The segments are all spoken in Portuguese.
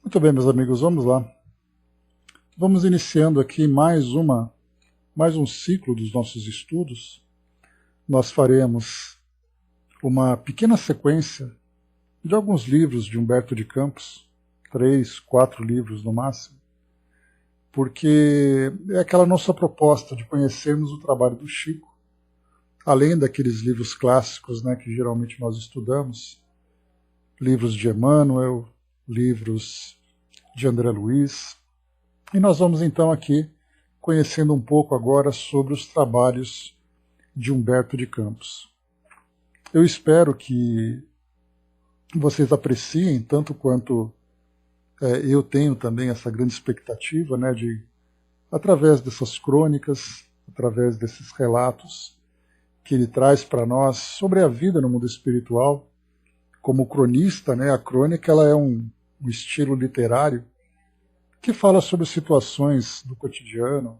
Muito bem, meus amigos, vamos lá. Vamos iniciando aqui mais um ciclo dos nossos estudos. Nós faremos uma pequena sequência de alguns livros de Humberto de Campos, 3, 4 livros no máximo, porque é aquela nossa proposta de conhecermos o trabalho do Chico, além daqueles livros clássicos, né, que geralmente nós estudamos, livros de Emmanuel, livros de André Luiz. E nós vamos então aqui conhecendo um pouco agora sobre os trabalhos de Humberto de Campos. Eu espero que vocês apreciem, tanto quanto eu tenho também essa grande expectativa, né, de, através dessas crônicas, através desses relatos que ele traz para nós sobre a vida no mundo espiritual, como cronista, né, a crônica ela é um estilo literário que fala sobre situações do cotidiano,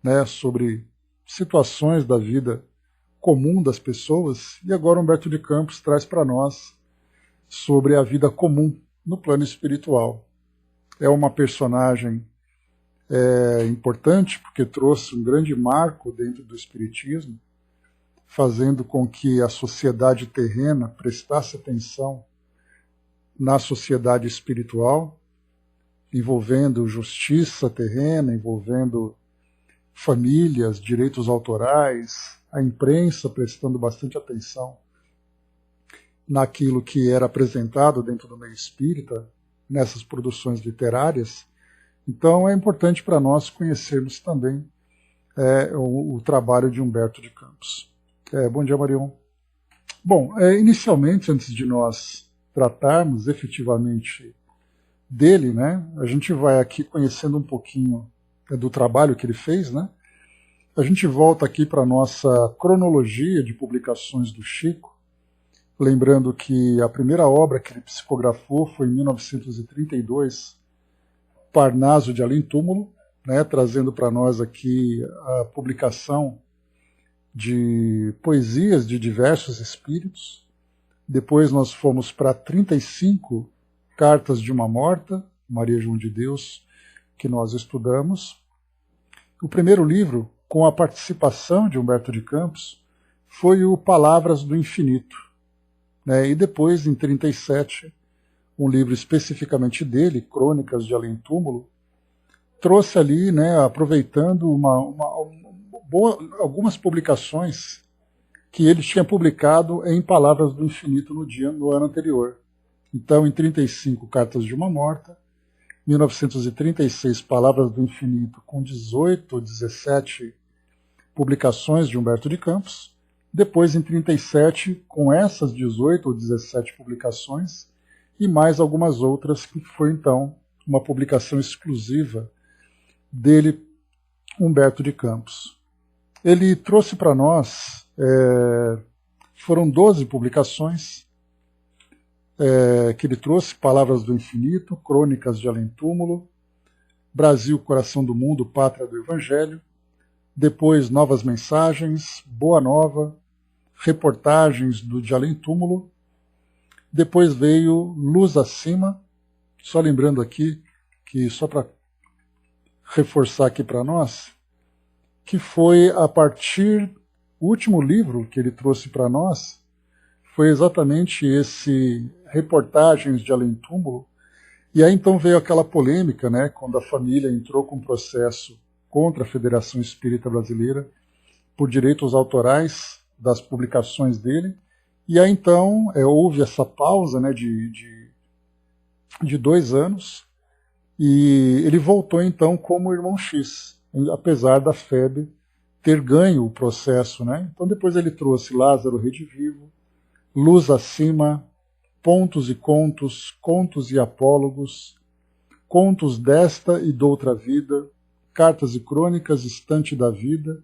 né, sobre situações da vida comum das pessoas, e agora Humberto de Campos traz para nós sobre a vida comum no plano espiritual. É uma personagem importante porque trouxe um grande marco dentro do espiritismo, fazendo com que a sociedade terrena prestasse atenção na sociedade espiritual, envolvendo justiça terrena, envolvendo famílias, direitos autorais, a imprensa prestando bastante atenção naquilo que era apresentado dentro do meio espírita, nessas produções literárias. Então é importante para nós conhecermos também o trabalho de Humberto de Campos. Bom dia, Marion. Bom, inicialmente, antes de nós tratarmos efetivamente dele, né, a gente vai aqui conhecendo um pouquinho do trabalho que ele fez, né? A gente volta aqui para a nossa cronologia de publicações do Chico, lembrando que a primeira obra que ele psicografou foi em 1932, Parnaso de Além Túmulo, né, trazendo para nós aqui a publicação de poesias de diversos espíritos. Depois nós fomos para 35 Cartas de uma Morta, Maria João de Deus, que nós estudamos. O primeiro livro, com a participação de Humberto de Campos, foi o Palavras do Infinito. Né? E depois, em 37, um livro especificamente dele, Crônicas de Além Túmulo, trouxe ali, né, aproveitando algumas publicações que ele tinha publicado em Palavras do Infinito no ano anterior. Então, em 35, Cartas de uma Morta, 1936, Palavras do Infinito, com 18 ou 17 publicações de Humberto de Campos. Depois, em 37, com essas 18 ou 17 publicações, e mais algumas outras, que foi, então, uma publicação exclusiva dele, Humberto de Campos. Ele trouxe para nós, foram 12 publicações, que ele trouxe, Palavras do Infinito, Crônicas de Além Túmulo, Brasil, Coração do Mundo, Pátria do Evangelho, depois Novas Mensagens, Boa Nova, Reportagens do de Além Túmulo, depois veio Luz Acima, só lembrando aqui, que só para reforçar aqui para nós, que foi a partir, o último livro que ele trouxe para nós, foi exatamente esse Reportagens de Além Túmulo, e aí então veio aquela polêmica, né, quando a família entrou com um processo contra a Federação Espírita Brasileira por direitos autorais das publicações dele, e aí então houve essa pausa, né, de 2 anos, e ele voltou então como Irmão X, apesar da FEB ter ganho o processo. Né? Então depois ele trouxe Lázaro Redivivo, Luz Acima, Pontos e Contos, Contos e Apólogos, Contos desta e doutra vida, Cartas e Crônicas, Estante da Vida,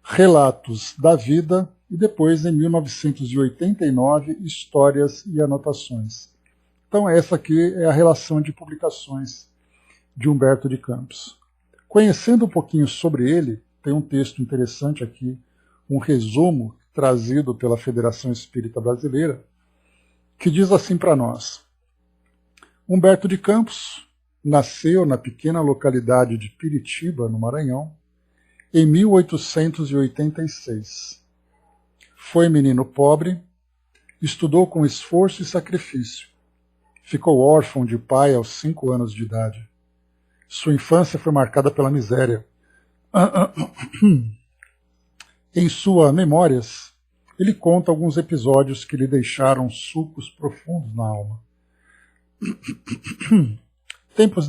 Relatos da Vida e depois, em 1989, Histórias e Anotações. Então essa aqui é a relação de publicações de Humberto de Campos. Conhecendo um pouquinho sobre ele, tem um texto interessante aqui, um resumo trazido pela Federação Espírita Brasileira, que diz assim para nós: Humberto de Campos nasceu na pequena localidade de Piritiba, no Maranhão, em 1886. Foi menino pobre, estudou com esforço e sacrifício. Ficou órfão de pai aos 5 anos de idade. Sua infância foi marcada pela miséria. Em suas memórias, ele conta alguns episódios que lhe deixaram sulcos profundos na alma. Tempo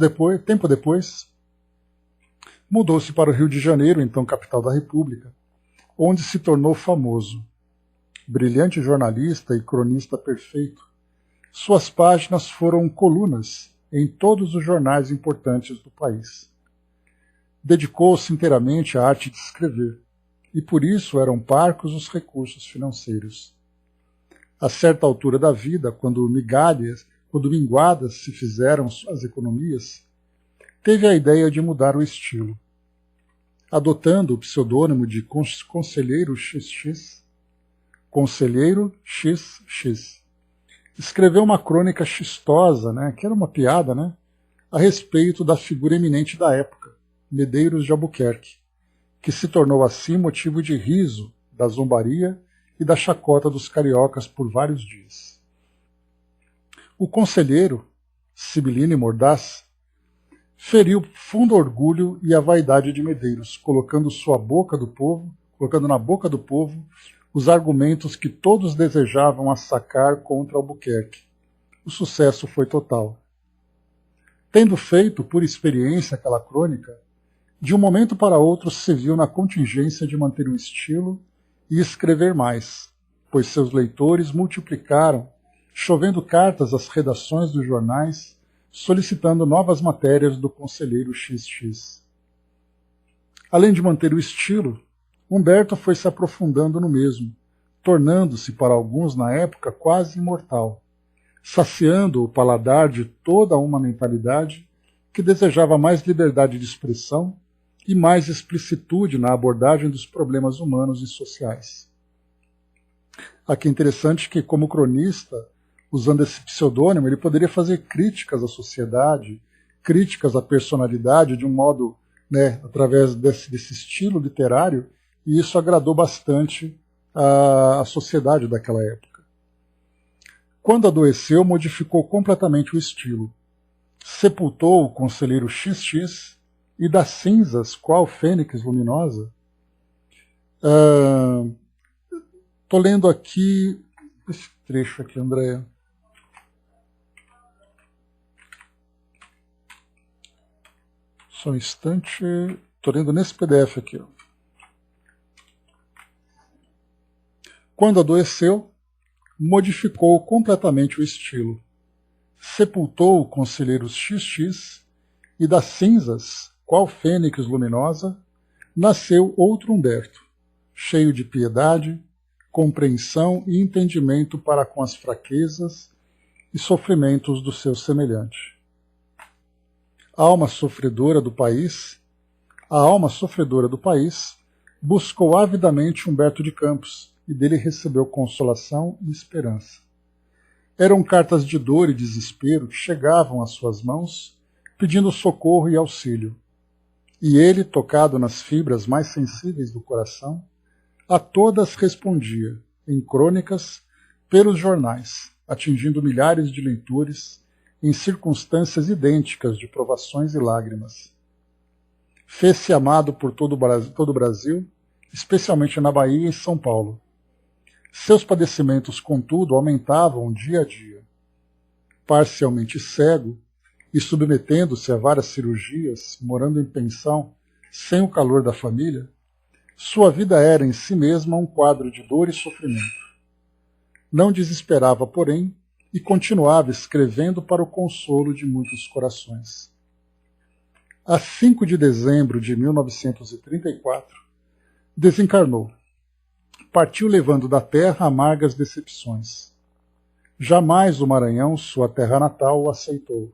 depois, mudou-se para o Rio de Janeiro, então capital da República, onde se tornou famoso. Brilhante jornalista e cronista perfeito, suas páginas foram colunas em todos os jornais importantes do país. Dedicou-se inteiramente à arte de escrever, e por isso eram parcos os recursos financeiros. A certa altura da vida, quando minguadas se fizeram as economias, teve a ideia de mudar o estilo. Adotando o pseudônimo de Conselheiro XX, escreveu uma crônica xistosa, que era uma piada, a respeito da figura eminente da época, Medeiros de Albuquerque, que se tornou assim motivo de riso, da zombaria e da chacota dos cariocas por vários dias. O conselheiro, sibilino e mordaz, feriu fundo orgulho e a vaidade de Medeiros, colocando na boca do povo os argumentos que todos desejavam assacar contra Albuquerque. O sucesso foi total. Tendo feito, por experiência, aquela crônica, de um momento para outro se viu na contingência de manter o estilo e escrever mais, pois seus leitores multiplicaram, chovendo cartas às redações dos jornais, solicitando novas matérias do Conselheiro XX. Além de manter o estilo, Humberto foi se aprofundando no mesmo, tornando-se para alguns na época quase imortal, saciando o paladar de toda uma mentalidade que desejava mais liberdade de expressão e mais explicitude na abordagem dos problemas humanos e sociais. Aqui é interessante que, como cronista, usando esse pseudônimo, ele poderia fazer críticas à sociedade, críticas à personalidade de um modo, através desse estilo literário, e isso agradou bastante a sociedade daquela época. Quando adoeceu, modificou completamente o estilo. Sepultou o Conselheiro XX e das cinzas, qual fênix luminosa. Estou lendo aqui esse trecho aqui, Andréia. Só um instante. Estou lendo nesse PDF aqui. Quando adoeceu, modificou completamente o estilo. Sepultou o Conselheiro XX e das cinzas, qual fênix luminosa, nasceu outro Humberto, cheio de piedade, compreensão e entendimento para com as fraquezas e sofrimentos do seu semelhante. A alma sofredora do país buscou avidamente Humberto de Campos e dele recebeu consolação e esperança. Eram cartas de dor e desespero que chegavam às suas mãos, pedindo socorro e auxílio. E ele, tocado nas fibras mais sensíveis do coração, a todas respondia, em crônicas, pelos jornais, atingindo milhares de leitores em circunstâncias idênticas de provações e lágrimas. Fez-se amado por todo o Brasil, especialmente na Bahia e em São Paulo. Seus padecimentos, contudo, aumentavam dia a dia. Parcialmente cego e submetendo-se a várias cirurgias, morando em pensão, sem o calor da família, sua vida era em si mesma um quadro de dor e sofrimento. Não desesperava, porém, e continuava escrevendo para o consolo de muitos corações. A 5 de dezembro de 1934, desencarnou. Partiu levando da terra amargas decepções. Jamais o Maranhão, sua terra natal, o aceitou.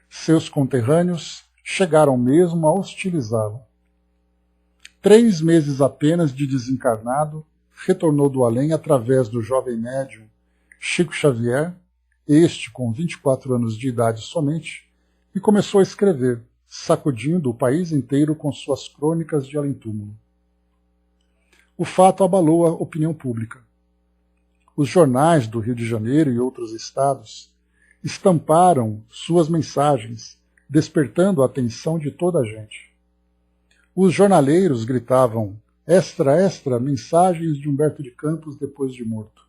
Seus conterrâneos chegaram mesmo a hostilizá-lo. 3 meses apenas de desencarnado, retornou do além através do jovem médium Chico Xavier este com 24 anos de idade somente, e começou a escrever, sacudindo o país inteiro com suas crônicas de além-túmulo. O fato abalou a opinião pública. Os jornais do Rio de Janeiro e outros estados estamparam suas mensagens, despertando a atenção de toda a gente. Os jornaleiros gritavam: extra, extra, mensagens de Humberto de Campos depois de morto.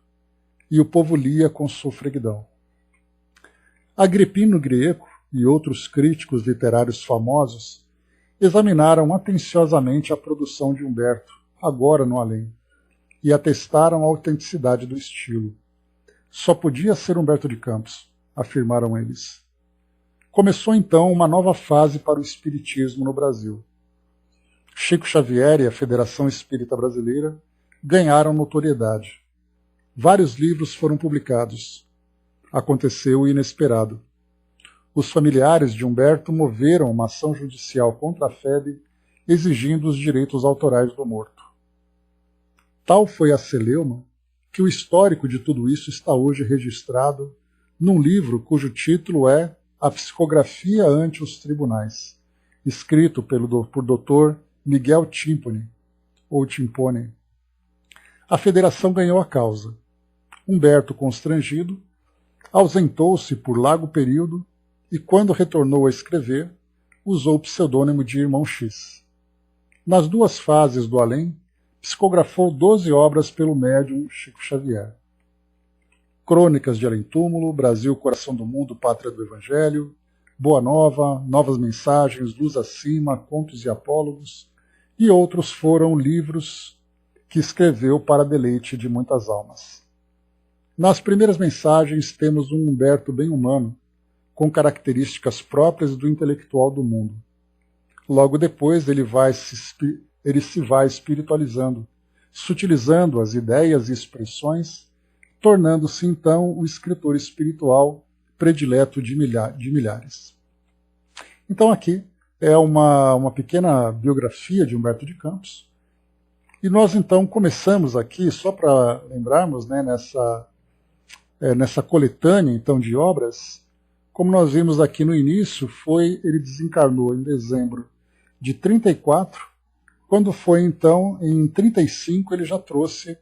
E o povo lia com sofreguidão. Agripino Grieco e outros críticos literários famosos examinaram atenciosamente a produção de Humberto, agora no além, e atestaram a autenticidade do estilo. Só podia ser Humberto de Campos, afirmaram eles. Começou então uma nova fase para o espiritismo no Brasil. Chico Xavier e a Federação Espírita Brasileira ganharam notoriedade. Vários livros foram publicados. Aconteceu o inesperado. Os familiares de Humberto moveram uma ação judicial contra a FEB, exigindo os direitos autorais do morto. Tal foi a celeuma que o histórico de tudo isso está hoje registrado num livro cujo título é A Psicografia ante os Tribunais, escrito por Dr. Miguel Timpone, ou Timpone. A federação ganhou a causa. Humberto, constrangido, ausentou-se por largo período e, quando retornou a escrever, usou o pseudônimo de Irmão X. Nas duas fases do além, psicografou 12 obras pelo médium Chico Xavier. Crônicas de Além-Túmulo, Brasil, Coração do Mundo, Pátria do Evangelho, Boa Nova, Novas Mensagens, Luz Acima, Contos e Apólogos, e outros foram livros que escreveu para deleite de muitas almas. Nas primeiras mensagens temos um Humberto bem humano, com características próprias do intelectual do mundo. Logo depois ele se vai espiritualizando, sutilizando as ideias e expressões, tornando-se então o escritor espiritual predileto de milhares. Então aqui é uma pequena biografia de Humberto de Campos. E nós então começamos aqui, só para lembrarmos, né, nessa coletânea então de obras, como nós vimos aqui no início, ele desencarnou em dezembro de 34, quando foi então em 35 ele já trouxe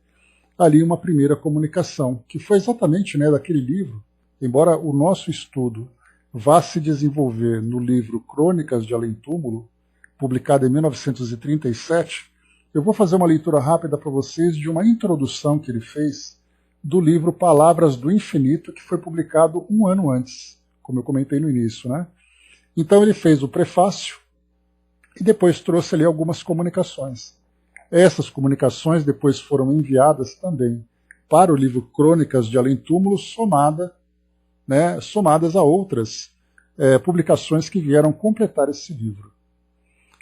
ali uma primeira comunicação, que foi exatamente, né, daquele livro, embora o nosso estudo vá se desenvolver no livro Crônicas de Além-Túmulo, publicado em 1937, eu vou fazer uma leitura rápida para vocês de uma introdução que ele fez do livro Palavras do Infinito, que foi publicado um ano antes, como eu comentei no início, né? Então ele fez o prefácio e depois trouxe ali algumas comunicações. Essas comunicações depois foram enviadas também para o livro Crônicas de Além-Túmulo, somadas a outras publicações que vieram completar esse livro.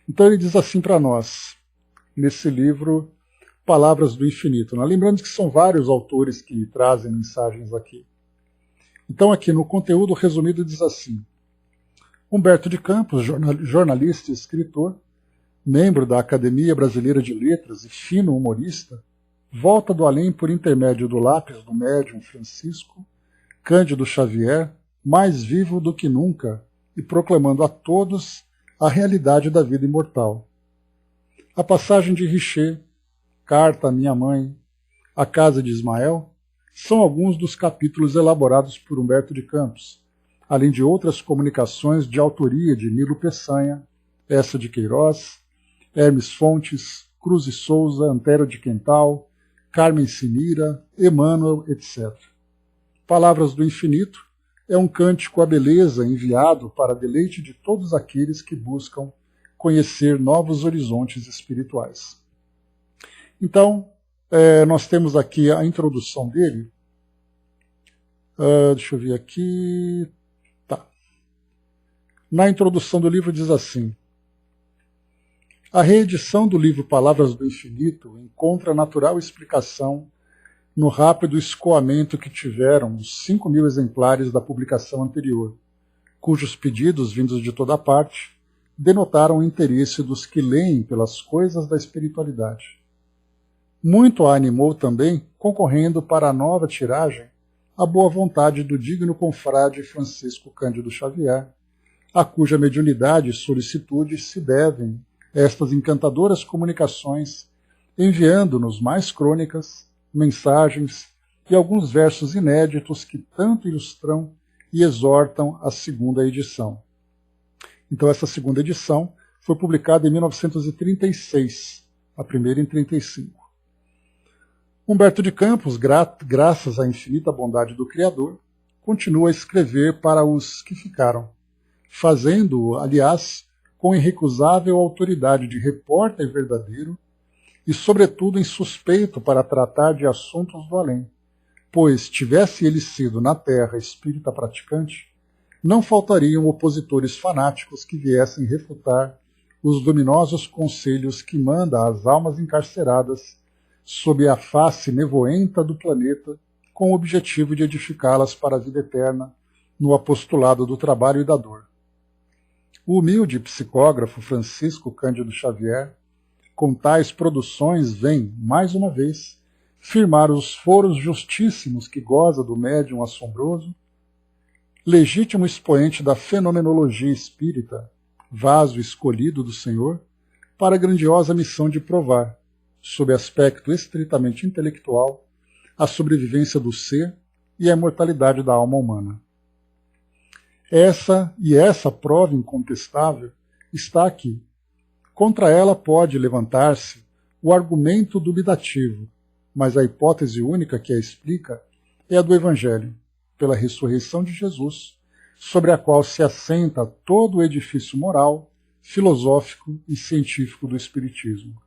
Então ele diz assim para nós, nesse livro Palavras do Infinito. Né? Lembrando que são vários autores que trazem mensagens aqui. Então aqui no conteúdo resumido diz assim: Humberto de Campos, jornalista e escritor, membro da Academia Brasileira de Letras e fino humorista, volta do além por intermédio do lápis do médium Francisco Cândido Xavier, mais vivo do que nunca e proclamando a todos a realidade da vida imortal. A passagem de Richer, Carta à Minha Mãe, A Casa de Ismael, são alguns dos capítulos elaborados por Humberto de Campos, além de outras comunicações de autoria de Nilo Peçanha, Essa de Queiroz, Hermes Fontes, Cruz e Souza, Antero de Quental, Carmen Sinira, Emmanuel, etc. Palavras do Infinito é um cântico à beleza enviado para deleite de todos aqueles que buscam conhecer novos horizontes espirituais. Então, nós temos aqui a introdução dele. Deixa eu ver aqui. Tá. Na introdução do livro diz assim: a reedição do livro Palavras do Infinito encontra natural explicação no rápido escoamento que tiveram os 5.000 exemplares da publicação anterior, cujos pedidos, vindos de toda parte, denotaram o interesse dos que leem pelas coisas da espiritualidade. Muito a animou também, concorrendo para a nova tiragem, a boa vontade do digno confrade Francisco Cândido Xavier, a cuja mediunidade e solicitude se devem estas encantadoras comunicações, enviando-nos mais crônicas, mensagens e alguns versos inéditos que tanto ilustram e exortam a segunda edição. Então, essa segunda edição foi publicada em 1936, a primeira em 1935. Humberto de Campos, graças à infinita bondade do Criador, continua a escrever para os que ficaram, fazendo-o, aliás, com irrecusável autoridade de repórter verdadeiro e, sobretudo, insuspeito para tratar de assuntos do além, pois, tivesse ele sido na terra espírita praticante, não faltariam opositores fanáticos que viessem refutar os luminosos conselhos que manda às almas encarceradas sob a face nevoenta do planeta, com o objetivo de edificá-las para a vida eterna no apostolado do trabalho e da dor. O humilde psicógrafo Francisco Cândido Xavier, com tais produções, vem, mais uma vez, firmar os foros justíssimos que goza do médium assombroso, legítimo expoente da fenomenologia espírita, vaso escolhido do Senhor, para a grandiosa missão de provar, sob aspecto estritamente intelectual, a sobrevivência do ser e a imortalidade da alma humana. Essa prova incontestável está aqui. Contra ela pode levantar-se o argumento dubitativo, mas a hipótese única que a explica é a do Evangelho, pela ressurreição de Jesus, sobre a qual se assenta todo o edifício moral, filosófico e científico do Espiritismo.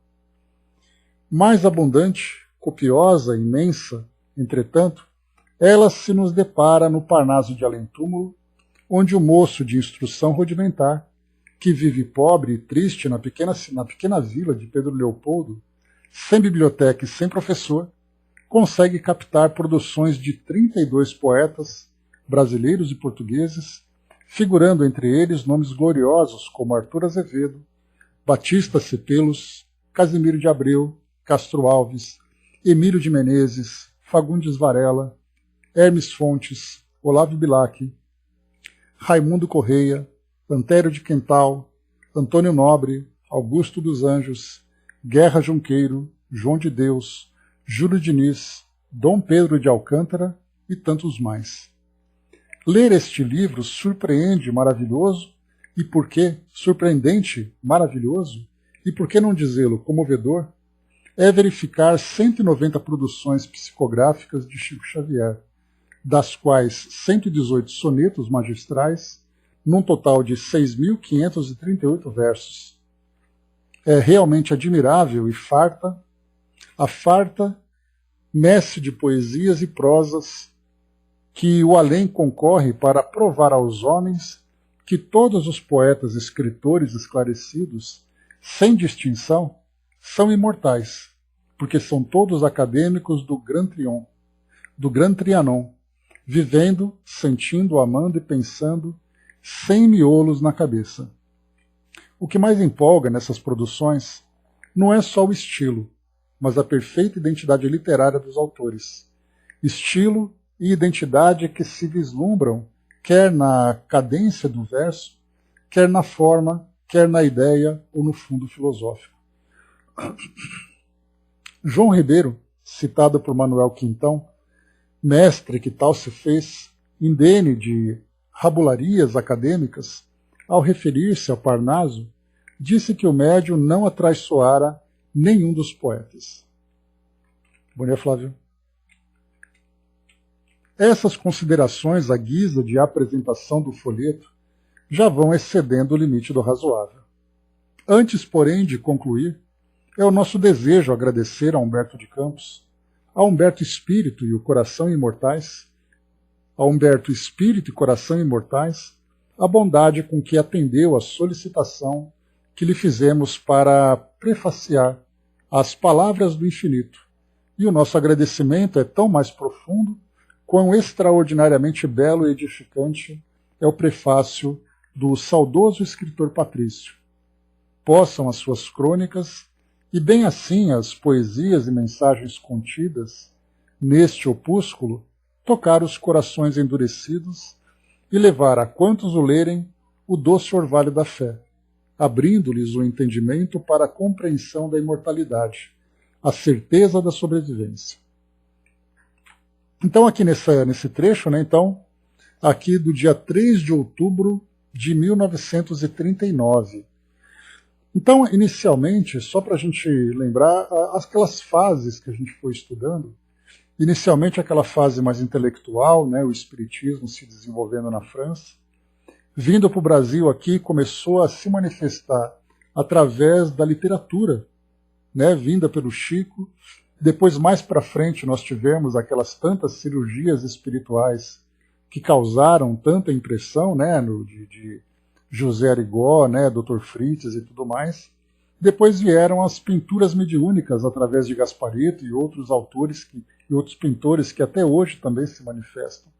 Mais abundante, copiosa, imensa, entretanto, ela se nos depara no Parnaso de além-túmulo, onde o moço de instrução rudimentar, que vive pobre e triste na pequena vila de Pedro Leopoldo, sem biblioteca e sem professor, consegue captar produções de 32 poetas, brasileiros e portugueses, figurando entre eles nomes gloriosos como Arthur Azevedo, Batista Cepelos, Casimiro de Abreu, Castro Alves, Emílio de Menezes, Fagundes Varela, Hermes Fontes, Olavo Bilac, Raimundo Correia, Antério de Quental, Antônio Nobre, Augusto dos Anjos, Guerra Junqueiro, João de Deus, Júlio Diniz, Dom Pedro de Alcântara e tantos mais. Ler este livro surpreende, maravilhoso, e por que surpreendente, maravilhoso, e por que não dizê-lo comovedor, é verificar 190 produções psicográficas de Chico Xavier, das quais 118 sonetos magistrais, num total de 6.538 versos. É realmente admirável e farta messe de poesias e prosas que o além concorre para provar aos homens que todos os poetas e escritores esclarecidos, sem distinção, são imortais, porque são todos acadêmicos do Gran Trianon, vivendo, sentindo, amando e pensando, sem miolos na cabeça. O que mais empolga nessas produções não é só o estilo, mas a perfeita identidade literária dos autores. Estilo e identidade que se vislumbram quer na cadência do verso, quer na forma, quer na ideia ou no fundo filosófico. João Ribeiro, citado por Manuel Quintão, mestre que tal se fez, indene de rabularias acadêmicas, ao referir-se ao Parnaso, disse que o médium não atraiçoara nenhum dos poetas. Bom dia, Flávio. Essas considerações à guisa de apresentação do folheto já vão excedendo o limite do razoável. Antes, porém, de concluir, é o nosso desejo agradecer a Humberto de Campos, a Humberto Espírito e o Coração Imortais, a bondade com que atendeu à solicitação que lhe fizemos para prefaciar as palavras do infinito. E o nosso agradecimento é tão mais profundo quão extraordinariamente belo e edificante é o prefácio do saudoso escritor Patrício. Possam as suas crônicas, e bem assim as poesias e mensagens contidas neste opúsculo, tocar os corações endurecidos e levar a quantos o lerem o doce orvalho da fé, abrindo-lhes o entendimento para a compreensão da imortalidade, a certeza da sobrevivência. Então, aqui nesse trecho, né, então, aqui do dia 3 de outubro de 1939. Então, inicialmente, só para a gente lembrar, aquelas fases que a gente foi estudando, inicialmente aquela fase mais intelectual, né, o espiritismo se desenvolvendo na França, vindo para o Brasil aqui, começou a se manifestar através da literatura, né, vinda pelo Chico. Depois, mais para frente, nós tivemos aquelas tantas cirurgias espirituais que causaram tanta impressão, né, de José Arigó, né, Dr. Fritz e tudo mais. Depois vieram as pinturas mediúnicas através de Gasparito e outros autores e outros pintores que até hoje também se manifestam.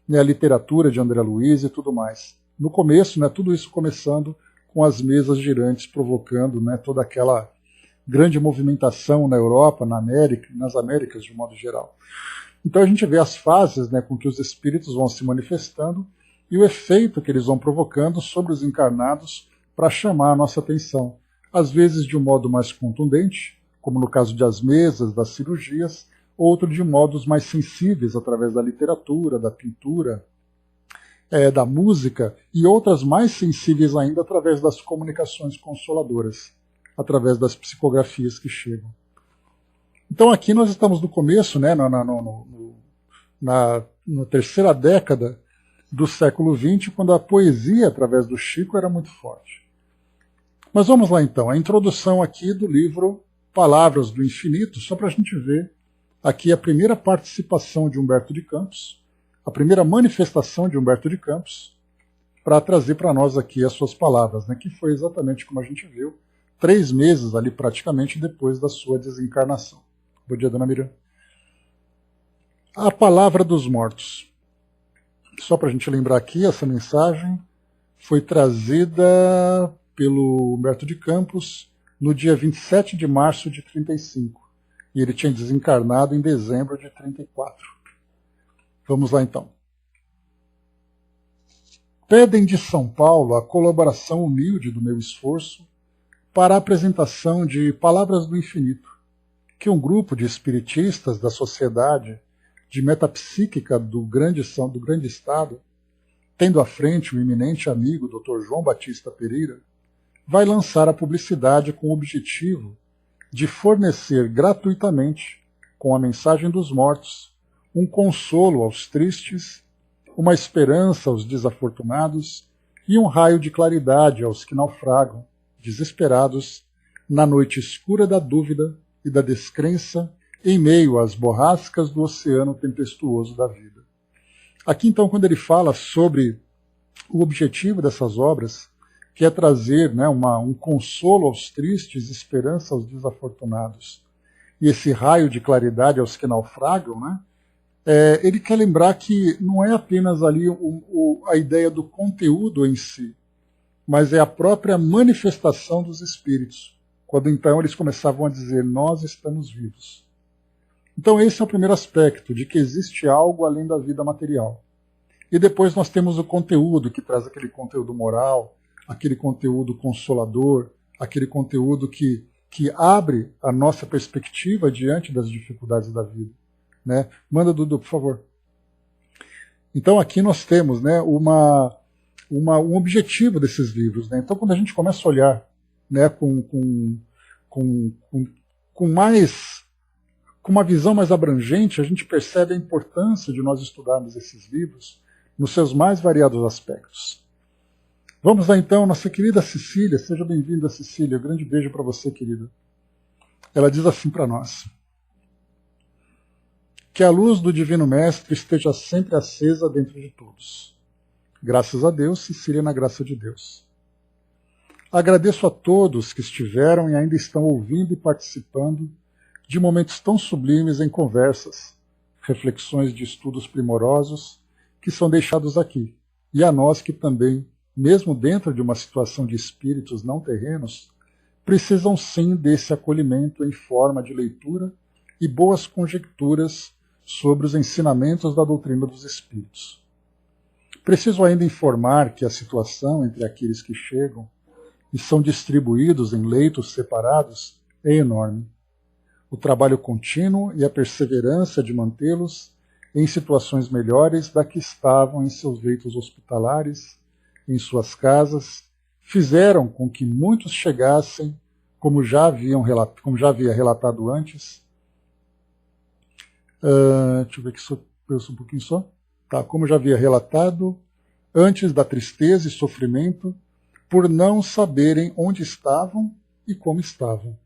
Né, a literatura de André Luiz e tudo mais. No começo, né, tudo isso começando com as mesas girantes, provocando, né, toda aquela grande movimentação na Europa, na América, nas Américas de modo geral. Então a gente vê as fases, né, com que os espíritos vão se manifestando e o efeito que eles vão provocando sobre os encarnados para chamar a nossa atenção. Às vezes de um modo mais contundente, como no caso das mesas, das cirurgias, outro de modos mais sensíveis, através da literatura, da pintura, da música, e outras mais sensíveis ainda através das comunicações consoladoras, através das psicografias que chegam. Então aqui nós estamos no começo, né, na terceira década do século XX, quando a poesia, através do Chico, era muito forte. Mas vamos lá então, a introdução aqui do livro Palavras do Infinito, só para a gente ver aqui a primeira participação de Humberto de Campos, a primeira manifestação de Humberto de Campos, para trazer para nós aqui as suas palavras, né, que foi exatamente como a gente viu, 3 meses ali praticamente depois da sua desencarnação. Bom dia, dona Miriam. A palavra dos mortos. Só para a gente lembrar aqui, essa mensagem foi trazida pelo Humberto de Campos no dia 27 de março de 35. E ele tinha desencarnado em dezembro de 34. Vamos lá então. Pedem de São Paulo a colaboração humilde do meu esforço para a apresentação de Palavras do Infinito, que um grupo de espiritistas da Sociedade de Metapsíquica do Grande Estado, tendo à frente o eminente amigo Dr. João Batista Pereira, vai lançar a publicidade com o objetivo de fornecer gratuitamente, com a mensagem dos mortos, um consolo aos tristes, uma esperança aos desafortunados e um raio de claridade aos que naufragam, desesperados, na noite escura da dúvida e da descrença, em meio às borrascas do oceano tempestuoso da vida. Aqui, então, quando ele fala sobre o objetivo dessas obras, que é trazer, né, um consolo aos tristes, esperança aos desafortunados, e esse raio de claridade aos que naufragam, né, ele quer lembrar que não é apenas ali a ideia do conteúdo em si, mas é a própria manifestação dos espíritos, quando então eles começavam a dizer, nós estamos vivos. Então esse é o primeiro aspecto, de que existe algo além da vida material. E depois nós temos o conteúdo, que traz aquele conteúdo moral, aquele conteúdo consolador, aquele conteúdo que abre a nossa perspectiva diante das dificuldades da vida. Né? Manda, Dudu, por favor. Então aqui nós temos, né, um objetivo desses livros. Né? Então quando a gente começa a olhar, né, com uma visão mais abrangente, a gente percebe a importância de nós estudarmos esses livros nos seus mais variados aspectos. Vamos lá então, nossa querida Cecília, seja bem-vinda, Cecília, um grande beijo para você, querida. Ela diz assim para nós: que a luz do Divino Mestre esteja sempre acesa dentro de todos. Graças a Deus, Cecília, na graça de Deus. Agradeço a todos que estiveram e ainda estão ouvindo e participando de momentos tão sublimes em conversas, reflexões de estudos primorosos que são deixados aqui, e a nós que também, mesmo dentro de uma situação de espíritos não terrenos, precisam sim desse acolhimento em forma de leitura e boas conjecturas sobre os ensinamentos da doutrina dos espíritos. Preciso ainda informar que a situação entre aqueles que chegam e são distribuídos em leitos separados é enorme. O trabalho contínuo e a perseverança de mantê-los em situações melhores da que estavam em seus leitos hospitalares, em suas casas, fizeram com que muitos chegassem, como já havia relatado antes. Deixa eu ver aqui, penso um pouquinho só. Tá, como já havia relatado, antes da tristeza e sofrimento, por não saberem onde estavam e como estavam.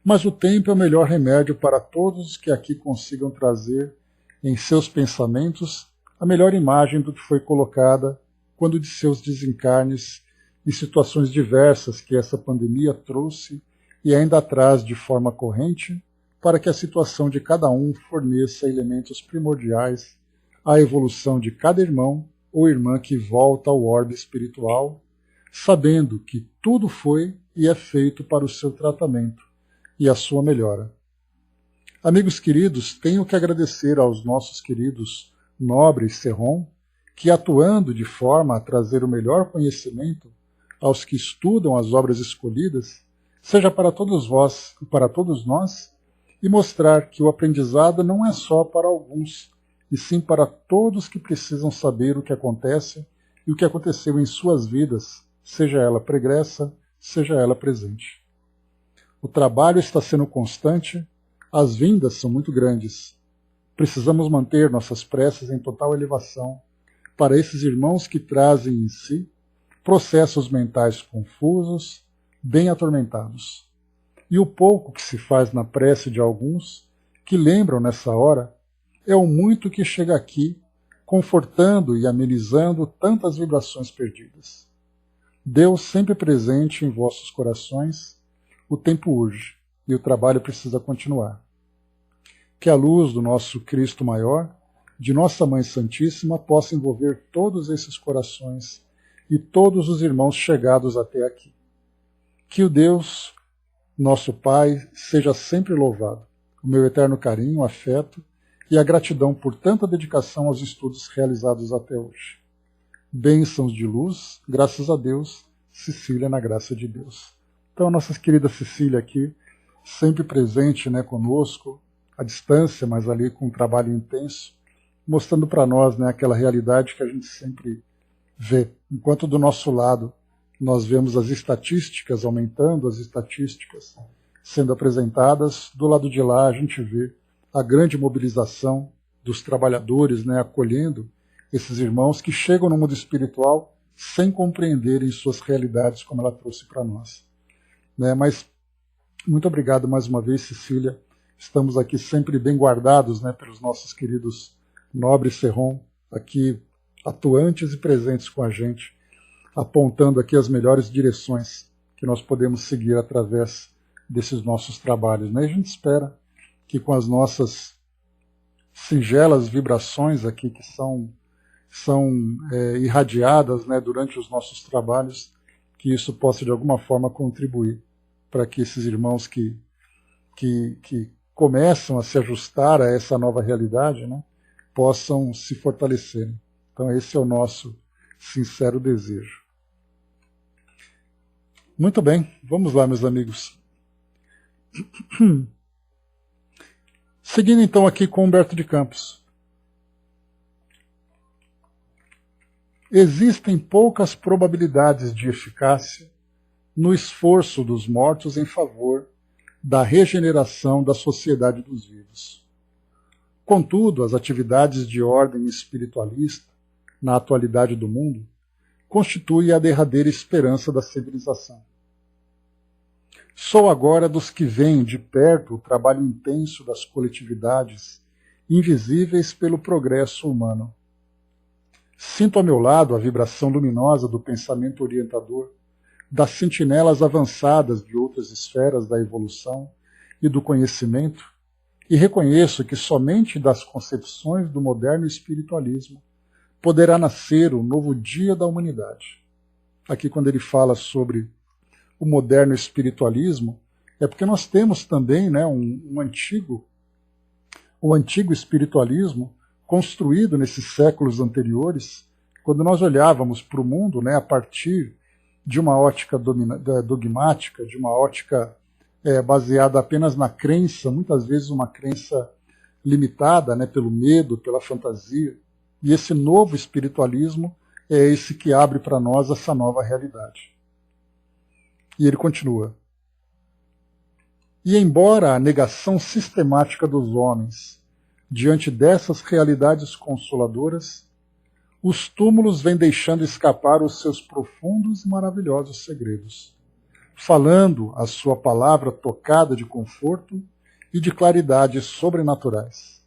Mas o tempo é o melhor remédio para todos que aqui consigam trazer em seus pensamentos a melhor imagem do que foi colocada quando de seus desencarnes e situações diversas que essa pandemia trouxe e ainda traz de forma corrente, para que a situação de cada um forneça elementos primordiais à evolução de cada irmão ou irmã que volta ao orbe espiritual, sabendo que tudo foi e é feito para o seu tratamento e a sua melhora. Amigos queridos, tenho que agradecer aos nossos queridos nobres Serron, que atuando de forma a trazer o melhor conhecimento aos que estudam as obras escolhidas, seja para todos vós e para todos nós, e mostrar que o aprendizado não é só para alguns, e sim para todos que precisam saber o que acontece e o que aconteceu em suas vidas, seja ela pregressa, seja ela presente. O trabalho está sendo constante, as vindas são muito grandes. Precisamos manter nossas preces em total elevação para esses irmãos que trazem em si processos mentais confusos, bem atormentados. E o pouco que se faz na prece de alguns, que lembram nessa hora, é o muito que chega aqui, confortando e amenizando tantas vibrações perdidas. Deus sempre presente em vossos corações, o tempo urge e o trabalho precisa continuar. Que a luz do nosso Cristo maior, de nossa Mãe Santíssima, possa envolver todos esses corações e todos os irmãos chegados até aqui. Que o Deus, nosso Pai, seja sempre louvado. O meu eterno carinho, afeto e a gratidão por tanta dedicação aos estudos realizados até hoje. Bênçãos de luz, graças a Deus, Cecília na graça de Deus. Então, a nossa querida Cecília aqui, sempre presente, né, conosco, à distância, mas ali com um trabalho intenso, mostrando para nós, né, aquela realidade que a gente sempre vê. Enquanto do nosso lado nós vemos as estatísticas aumentando, as estatísticas sendo apresentadas, do lado de lá a gente vê a grande mobilização dos trabalhadores, né, acolhendo esses irmãos que chegam no mundo espiritual sem compreenderem suas realidades, como ela trouxe para nós. Né, mas muito obrigado mais uma vez, Cecília. Estamos aqui sempre bem guardados, né, pelos nossos queridos nobres Serron, aqui atuantes e presentes com a gente, apontando aqui as melhores direções que nós podemos seguir através desses nossos trabalhos. Né? E a gente espera que com as nossas singelas vibrações aqui que são irradiadas, né, durante os nossos trabalhos, que isso possa de alguma forma contribuir para que esses irmãos que começam a se ajustar a essa nova realidade, né, possam se fortalecer. Então esse é o nosso sincero desejo. Muito bem, vamos lá, meus amigos. Seguindo então aqui com Humberto de Campos. Existem poucas probabilidades de eficácia no esforço dos mortos em favor da regeneração da sociedade dos vivos. Contudo, as atividades de ordem espiritualista, na atualidade do mundo, constituem a derradeira esperança da civilização. Sou agora dos que veem de perto o trabalho intenso das coletividades invisíveis pelo progresso humano. Sinto ao meu lado a vibração luminosa do pensamento orientador, das sentinelas avançadas de outras esferas da evolução e do conhecimento, e reconheço que somente das concepções do moderno espiritualismo poderá nascer o novo dia da humanidade. Aqui, quando ele fala sobre o moderno espiritualismo, é porque nós temos também, né, um antigo o antigo espiritualismo, construído nesses séculos anteriores, quando nós olhávamos para o mundo, né, a partir de uma ótica dogmática, de uma ótica baseada apenas na crença, muitas vezes uma crença limitada, né, pelo medo, pela fantasia. E esse novo espiritualismo é esse que abre para nós essa nova realidade. E ele continua. E embora a negação sistemática dos homens diante dessas realidades consoladoras, os túmulos vêm deixando escapar os seus profundos e maravilhosos segredos, falando a sua palavra tocada de conforto e de claridades sobrenaturais.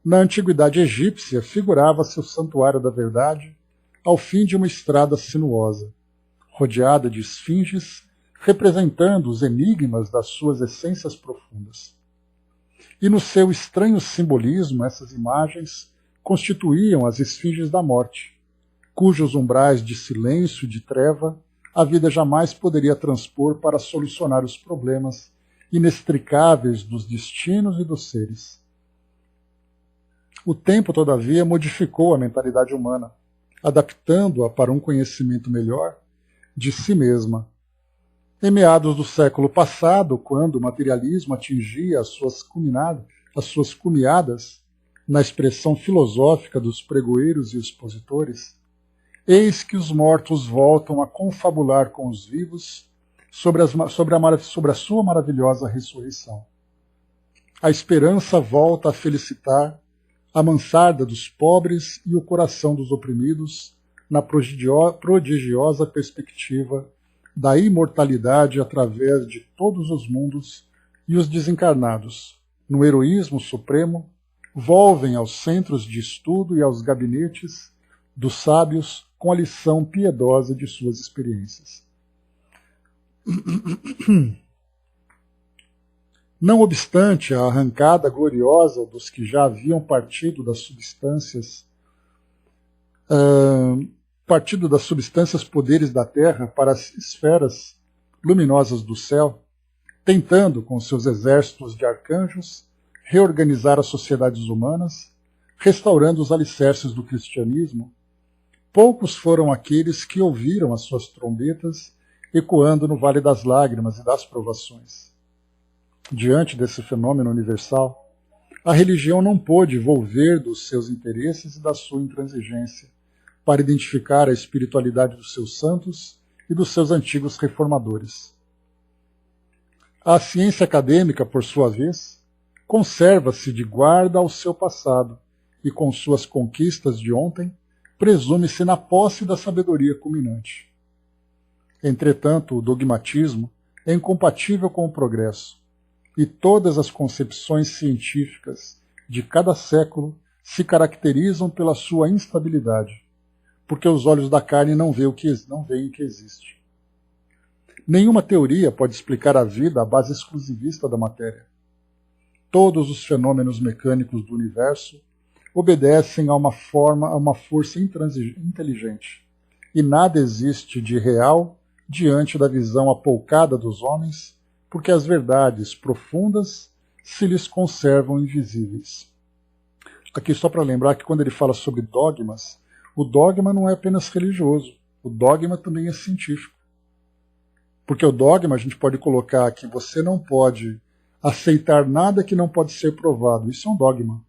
Na antiguidade egípcia figurava-se o santuário da verdade ao fim de uma estrada sinuosa, rodeada de esfinges representando os enigmas das suas essências profundas. E no seu estranho simbolismo, essas imagens constituíam as esfinges da morte, cujos umbrais de silêncio e de treva a vida jamais poderia transpor para solucionar os problemas inextricáveis dos destinos e dos seres. O tempo, todavia, modificou a mentalidade humana, adaptando-a para um conhecimento melhor de si mesma. Em meados do século passado, quando o materialismo atingia as suas cumeadas na expressão filosófica dos pregoeiros e expositores, eis que os mortos voltam a confabular com os vivos sobre a sua maravilhosa ressurreição. A esperança volta a felicitar a mansarda dos pobres e o coração dos oprimidos na prodigiosa perspectiva da imortalidade através de todos os mundos, e os desencarnados, no heroísmo supremo, volvem aos centros de estudo e aos gabinetes dos sábios com a lição piedosa de suas experiências. Não obstante a arrancada gloriosa dos que já haviam partido das substâncias poderes da terra para as esferas luminosas do céu, tentando, com seus exércitos de arcanjos, reorganizar as sociedades humanas, restaurando os alicerces do cristianismo, poucos foram aqueles que ouviram as suas trombetas ecoando no Vale das Lágrimas e das Provações. Diante desse fenômeno universal, a religião não pôde volver dos seus interesses e da sua intransigência para identificar a espiritualidade dos seus santos e dos seus antigos reformadores. A ciência acadêmica, por sua vez, conserva-se de guarda ao seu passado e, com suas conquistas de ontem, presume-se na posse da sabedoria culminante. Entretanto, o dogmatismo é incompatível com o progresso, e todas as concepções científicas de cada século se caracterizam pela sua instabilidade, porque os olhos da carne não veem o que existe. Nenhuma teoria pode explicar a vida à base exclusivista da matéria. Todos os fenômenos mecânicos do universo obedecem a uma força inteligente, e nada existe de real diante da visão apoucada dos homens, porque as verdades profundas se lhes conservam invisíveis. Aqui só para lembrar que quando ele fala sobre dogmas, o dogma não é apenas religioso, o dogma também é científico. Porque o dogma a gente pode colocar que você não pode aceitar nada que não pode ser provado. Isso é um dogma.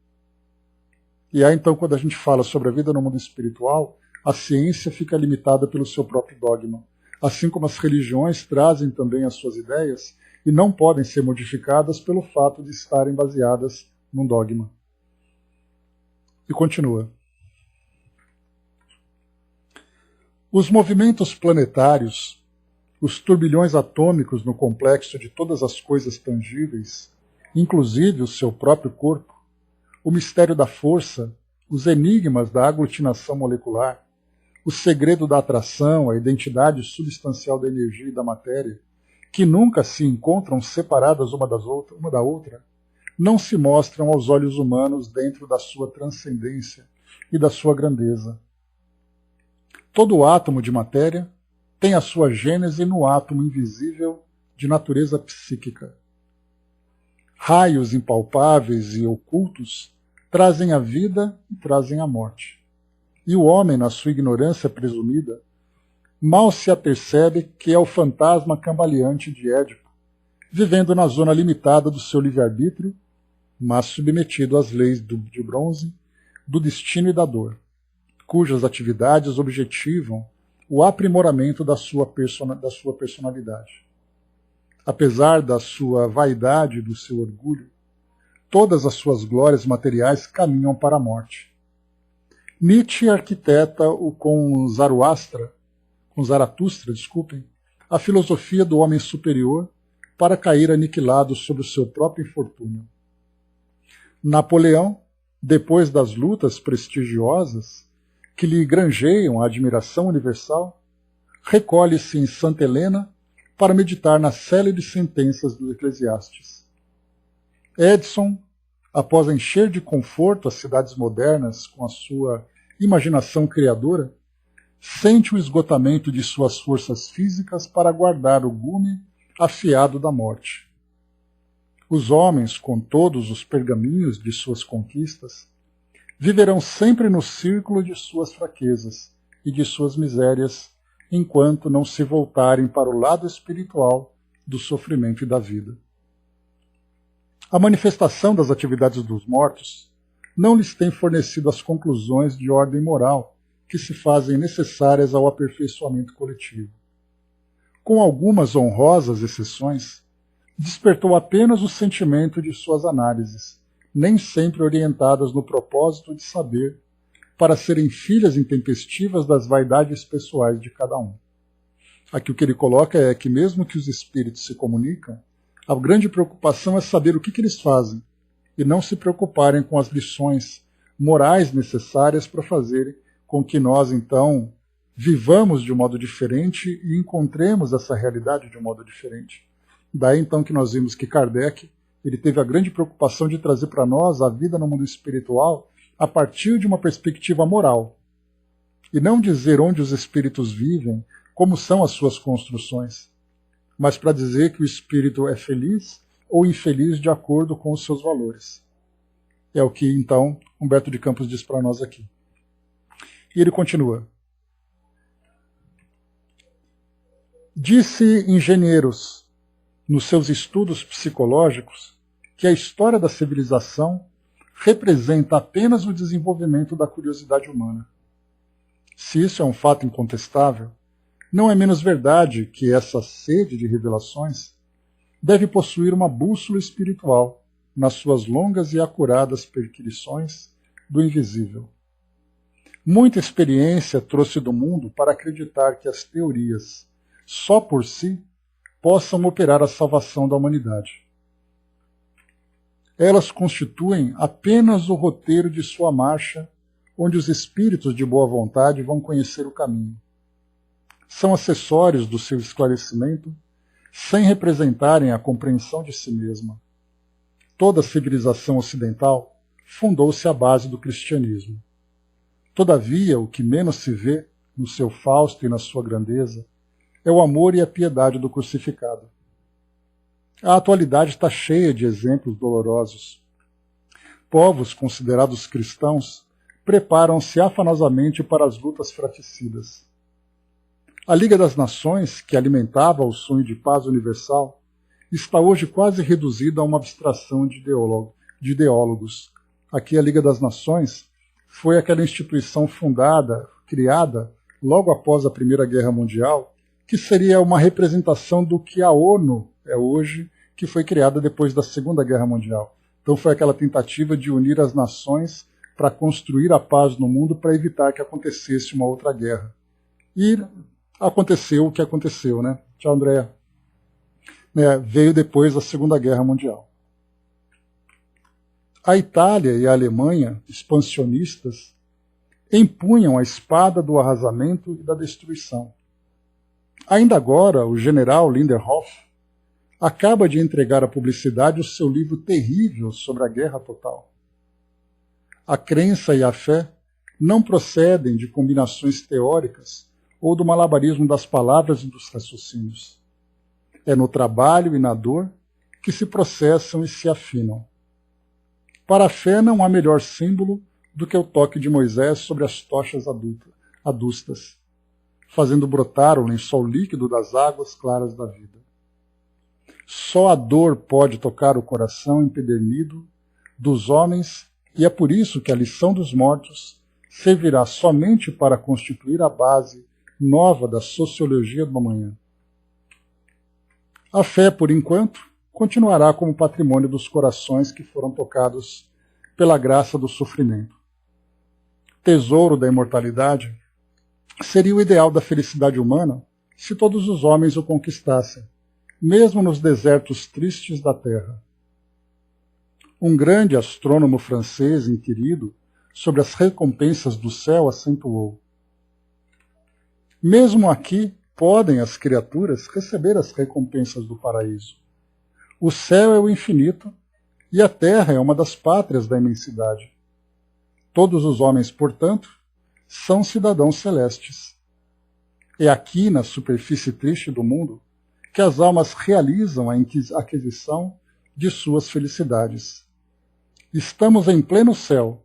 E aí então quando a gente fala sobre a vida no mundo espiritual, a ciência fica limitada pelo seu próprio dogma. Assim como as religiões trazem também as suas ideias e não podem ser modificadas pelo fato de estarem baseadas num dogma. E continua. Os movimentos planetários, os turbilhões atômicos no complexo de todas as coisas tangíveis, inclusive o seu próprio corpo, o mistério da força, os enigmas da aglutinação molecular, o segredo da atração, a identidade substancial da energia e da matéria, que nunca se encontram separadas uma da outra, não se mostram aos olhos humanos dentro da sua transcendência e da sua grandeza. Todo átomo de matéria tem a sua gênese no átomo invisível de natureza psíquica. Raios impalpáveis e ocultos trazem a vida e trazem a morte. E o homem, na sua ignorância presumida, mal se apercebe que é o fantasma cambaleante de Édipo, vivendo na zona limitada do seu livre-arbítrio, mas submetido às leis de bronze, do destino e da dor, cujas atividades objetivam o aprimoramento da sua personalidade. Apesar da sua vaidade e do seu orgulho, todas as suas glórias materiais caminham para a morte. Nietzsche arquiteta com Zaratustra, a filosofia do homem superior para cair aniquilado sobre o seu próprio infortúnio. Napoleão, depois das lutas prestigiosas que lhe granjeiam a admiração universal, recolhe-se em Santa Helena para meditar nas célebres sentenças dos Eclesiastes. Edison, após encher de conforto as cidades modernas com a sua imaginação criadora, sente o esgotamento de suas forças físicas para guardar o gume afiado da morte. Os homens, com todos os pergaminhos de suas conquistas, viverão sempre no círculo de suas fraquezas e de suas misérias, enquanto não se voltarem para o lado espiritual do sofrimento e da vida. A manifestação das atividades dos mortos não lhes tem fornecido as conclusões de ordem moral que se fazem necessárias ao aperfeiçoamento coletivo. Com algumas honrosas exceções, despertou apenas o sentimento de suas análises, nem sempre orientadas no propósito de saber, para serem filhas intempestivas das vaidades pessoais de cada um. Aqui o que ele coloca é que mesmo que os espíritos se comunicam, a grande preocupação é saber o que eles fazem, e não se preocuparem com as lições morais necessárias para fazer com que nós, então, vivamos de um modo diferente e encontremos essa realidade de um modo diferente. Daí, então, que nós vimos que Kardec ele teve a grande preocupação de trazer para nós a vida no mundo espiritual a partir de uma perspectiva moral, e não dizer onde os espíritos vivem, como são as suas construções, mas para dizer que o espírito é feliz ou infeliz de acordo com os seus valores. É o que, então, Humberto de Campos diz para nós aqui. E ele continua. Disse Engenheiros, nos seus estudos psicológicos, que a história da civilização representa apenas o desenvolvimento da curiosidade humana. Se isso é um fato incontestável, não é menos verdade que essa sede de revelações deve possuir uma bússola espiritual nas suas longas e acuradas perquisições do invisível. Muita experiência trouxe do mundo para acreditar que as teorias, só por si, possam operar a salvação da humanidade. Elas constituem apenas o roteiro de sua marcha, onde os espíritos de boa vontade vão conhecer o caminho. São acessórios do seu esclarecimento, sem representarem a compreensão de si mesma. Toda a civilização ocidental fundou-se à base do cristianismo. Todavia, o que menos se vê, no seu Fausto e na sua grandeza, é o amor e a piedade do crucificado. A atualidade está cheia de exemplos dolorosos. Povos considerados cristãos preparam-se afanosamente para as lutas fratricidas. A Liga das Nações, que alimentava o sonho de paz universal, está hoje quase reduzida a uma abstração de ideólogos. Aqui a Liga das Nações foi aquela instituição criada logo após a Primeira Guerra Mundial, que seria uma representação do que a ONU é hoje, que foi criada depois da Segunda Guerra Mundial. Então foi aquela tentativa de unir as nações para construir a paz no mundo para evitar que acontecesse uma outra guerra. E aconteceu o que aconteceu, né? Tchau, Andréa. Veio depois da Segunda Guerra Mundial. A Itália e a Alemanha, expansionistas, empunham a espada do arrasamento e da destruição. Ainda agora, o general Linderhof acaba de entregar à publicidade o seu livro terrível sobre a guerra total. A crença e a fé não procedem de combinações teóricas ou do malabarismo das palavras e dos raciocínios. É no trabalho e na dor que se processam e se afinam. Para a fé não há melhor símbolo do que o toque de Moisés sobre as tochas adustas, fazendo brotar o lençol líquido das águas claras da vida. Só a dor pode tocar o coração empedernido dos homens, e é por isso que a lição dos mortos servirá somente para constituir a base nova da sociologia do amanhã. A fé, por enquanto, continuará como patrimônio dos corações que foram tocados pela graça do sofrimento. Tesouro da imortalidade seria o ideal da felicidade humana se todos os homens o conquistassem, mesmo nos desertos tristes da terra. Um grande astrônomo francês inquirido sobre as recompensas do céu acentuou: mesmo aqui podem as criaturas receber as recompensas do paraíso. O céu é o infinito e a terra é uma das pátrias da imensidade. Todos os homens, portanto, são cidadãos celestes. É aqui, na superfície triste do mundo, que as almas realizam a aquisição de suas felicidades. Estamos em pleno céu,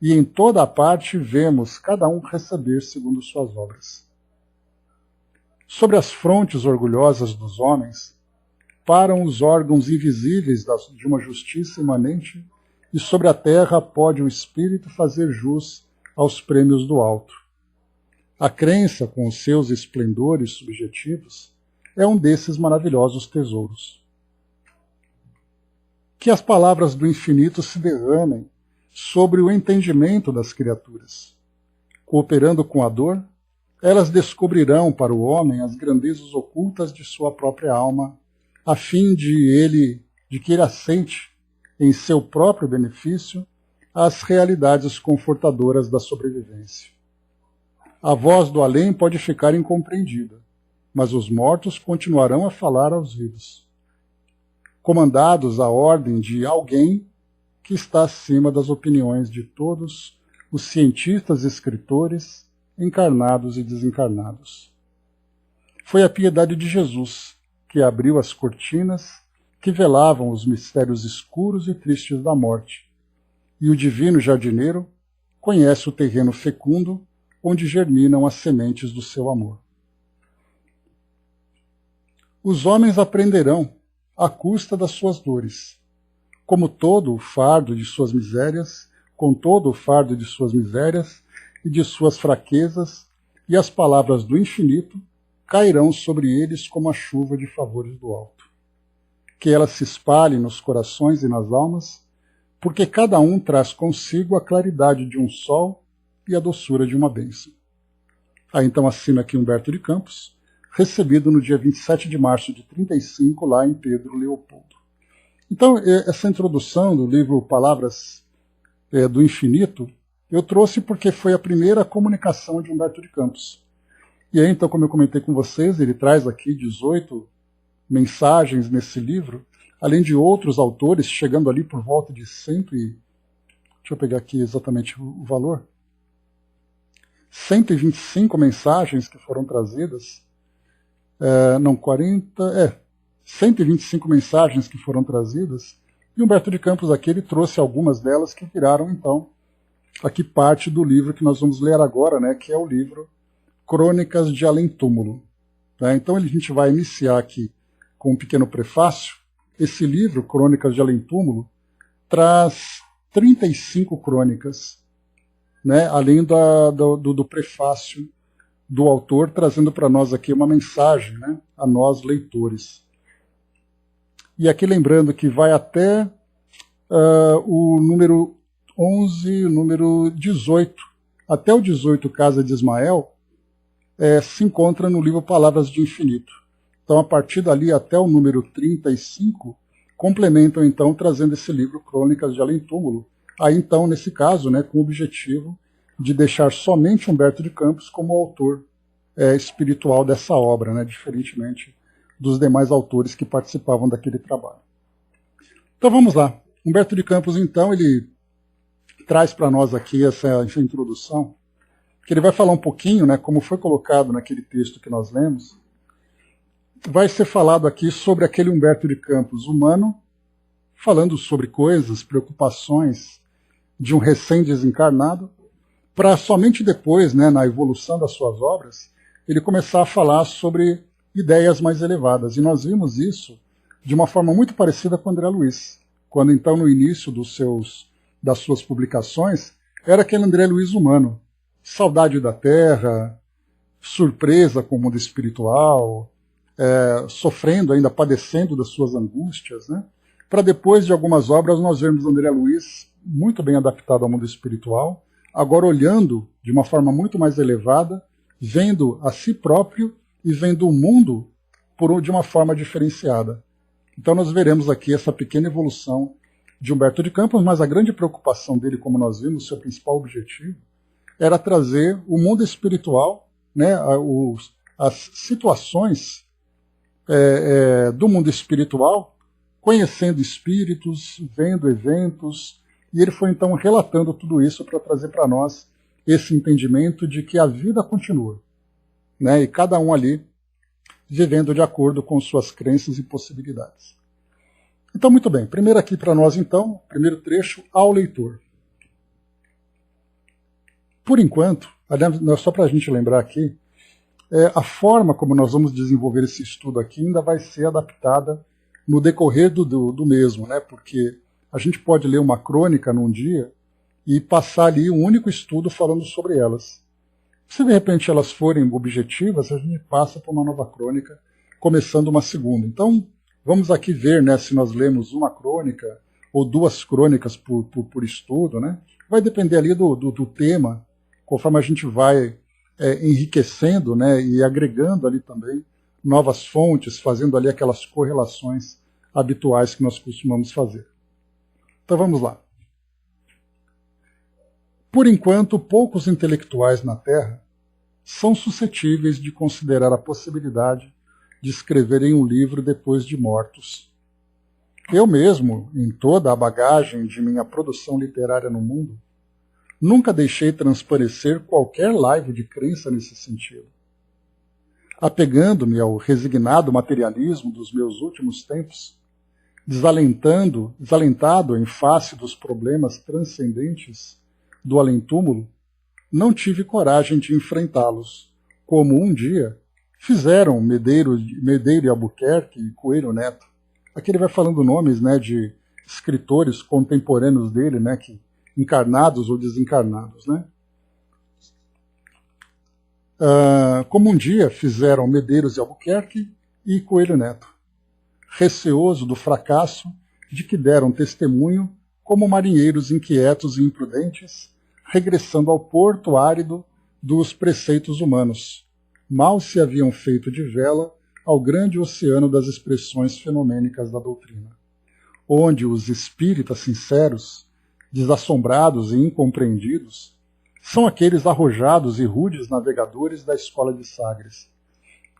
e em toda a parte vemos cada um receber segundo suas obras. Sobre as frontes orgulhosas dos homens, param os órgãos invisíveis de uma justiça imanente, e sobre a terra pode o espírito fazer jus aos prêmios do alto. A crença, com os seus esplendores subjetivos, é um desses maravilhosos tesouros. Que as palavras do infinito se derramem sobre o entendimento das criaturas. Cooperando com a dor, elas descobrirão para o homem as grandezas ocultas de sua própria alma, a fim de que ele assente, em seu próprio benefício, as realidades confortadoras da sobrevivência. A voz do além pode ficar incompreendida, mas os mortos continuarão a falar aos vivos, comandados à ordem de alguém que está acima das opiniões de todos os cientistas e escritores, encarnados e desencarnados. Foi a piedade de Jesus que abriu as cortinas que velavam os mistérios escuros e tristes da morte, e o divino jardineiro conhece o terreno fecundo onde germinam as sementes do seu amor. Os homens aprenderão à custa das suas dores, com todo o fardo de suas misérias e de suas fraquezas, e as palavras do infinito cairão sobre eles como a chuva de favores do alto. Que elas se espalhem nos corações e nas almas, porque cada um traz consigo a claridade de um sol e a doçura de uma bênção. Aí então assina aqui Humberto de Campos, recebido no dia 27 de março de 35, lá em Pedro Leopoldo. Então, essa introdução do livro Palavras do Infinito, eu trouxe porque foi a primeira comunicação de Humberto de Campos. E aí, então, como eu comentei com vocês, ele traz aqui 18 mensagens nesse livro, além de outros autores, chegando ali por volta de deixa eu pegar aqui exatamente o valor, 125 mensagens que foram trazidas, 125 mensagens que foram trazidas, e Humberto de Campos aqui ele trouxe algumas delas que viraram, então, aqui parte do livro que nós vamos ler agora, né, que é o livro Crônicas de Além Túmulo. Tá? Então a gente vai iniciar aqui com um pequeno prefácio. Esse livro, Crônicas de Além Túmulo, traz 35 crônicas, né, além do prefácio do autor, trazendo para nós aqui uma mensagem, né, a nós leitores. E aqui lembrando que vai até o número 11, o número 18. Até o 18, Casa de Ismael, se encontra no livro Palavras de Infinito. Então, a partir dali até o número 35, complementam, então, trazendo esse livro Crônicas de Além Túmulo. Aí, então, nesse caso, né, com o objetivo de deixar somente Humberto de Campos como autor espiritual dessa obra, né, diferentemente dos demais autores que participavam daquele trabalho. Então, vamos lá. Humberto de Campos, então, ele traz para nós aqui essa introdução, que ele vai falar um pouquinho, né, como foi colocado naquele texto que nós lemos, vai ser falado aqui sobre aquele Humberto de Campos humano, falando sobre coisas, preocupações de um recém-desencarnado, para somente depois, né, na evolução das suas obras, ele começar a falar sobre ideias mais elevadas. E nós vimos isso de uma forma muito parecida com André Luiz, quando então no início das suas publicações era aquele André Luiz humano, saudade da Terra, surpresa com o mundo espiritual, sofrendo ainda, padecendo das suas angústias, né? Para depois de algumas obras nós vermos André Luiz muito bem adaptado ao mundo espiritual, agora olhando de uma forma muito mais elevada, vendo a si próprio e vendo o mundo de uma forma diferenciada. Então nós veremos aqui essa pequena evolução de Humberto de Campos, mas a grande preocupação dele, como nós vimos, seu principal objetivo, era trazer o mundo espiritual, né, as situações do mundo espiritual, conhecendo espíritos, vendo eventos, e ele foi então relatando tudo isso para trazer para nós esse entendimento de que a vida continua, né, e cada um ali vivendo de acordo com suas crenças e possibilidades. Então, muito bem, primeiro aqui para nós, então, primeiro trecho ao leitor. Por enquanto, só para a gente lembrar aqui, a forma como nós vamos desenvolver esse estudo aqui ainda vai ser adaptada no decorrer do mesmo, né? Porque a gente pode ler uma crônica num dia e passar ali um único estudo falando sobre elas. Se de repente elas forem objetivas, a gente passa para uma nova crônica, começando uma segunda. Então, vamos aqui ver, né, se nós lemos uma crônica ou duas crônicas por estudo, né? Vai depender ali do tema, conforme a gente vai enriquecendo, né, e agregando ali também novas fontes, fazendo ali aquelas correlações habituais que nós costumamos fazer. Então vamos lá. Por enquanto, poucos intelectuais na Terra são suscetíveis de considerar a possibilidade de escreverem um livro depois de mortos. Eu mesmo, em toda a bagagem de minha produção literária no mundo, nunca deixei transparecer qualquer live de crença nesse sentido. Apegando-me ao resignado materialismo dos meus últimos tempos, desalentado em face dos problemas transcendentes do além-túmulo, não tive coragem de enfrentá-los, como um dia fizeram Medeiro e Albuquerque e Coelho Neto. Aqui ele vai falando nomes, né, de escritores contemporâneos dele, né, que, encarnados ou desencarnados, né? Como um dia fizeram Medeiros e Albuquerque e Coelho Neto, receoso do fracasso de que deram testemunho como marinheiros inquietos e imprudentes, regressando ao porto árido dos preceitos humanos. Mal se haviam feito de vela ao grande oceano das expressões fenomênicas da doutrina, onde os espíritas sinceros, desassombrados e incompreendidos, são aqueles arrojados e rudes navegadores da escola de Sagres,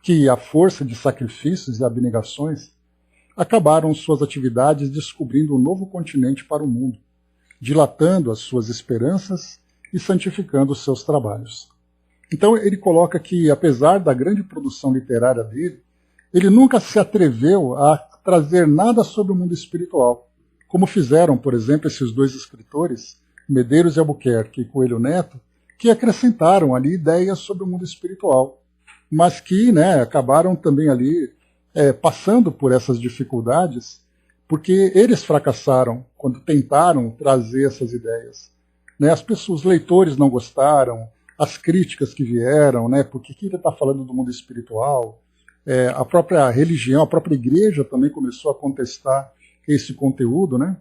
que, à força de sacrifícios e abnegações, acabaram suas atividades descobrindo um novo continente para o mundo, dilatando as suas esperanças e santificando os seus trabalhos. Então ele coloca que, apesar da grande produção literária dele, ele nunca se atreveu a trazer nada sobre o mundo espiritual, como fizeram, por exemplo, esses dois escritores, Medeiros e Albuquerque e Coelho Neto, que acrescentaram ali ideias sobre o mundo espiritual, mas que, né, acabaram também ali passando por essas dificuldades, porque eles fracassaram quando tentaram trazer essas ideias. Né? Os leitores não gostaram, as críticas que vieram, né, porque que ele está falando do mundo espiritual, a própria religião, a própria igreja também começou a contestar esse conteúdo, né?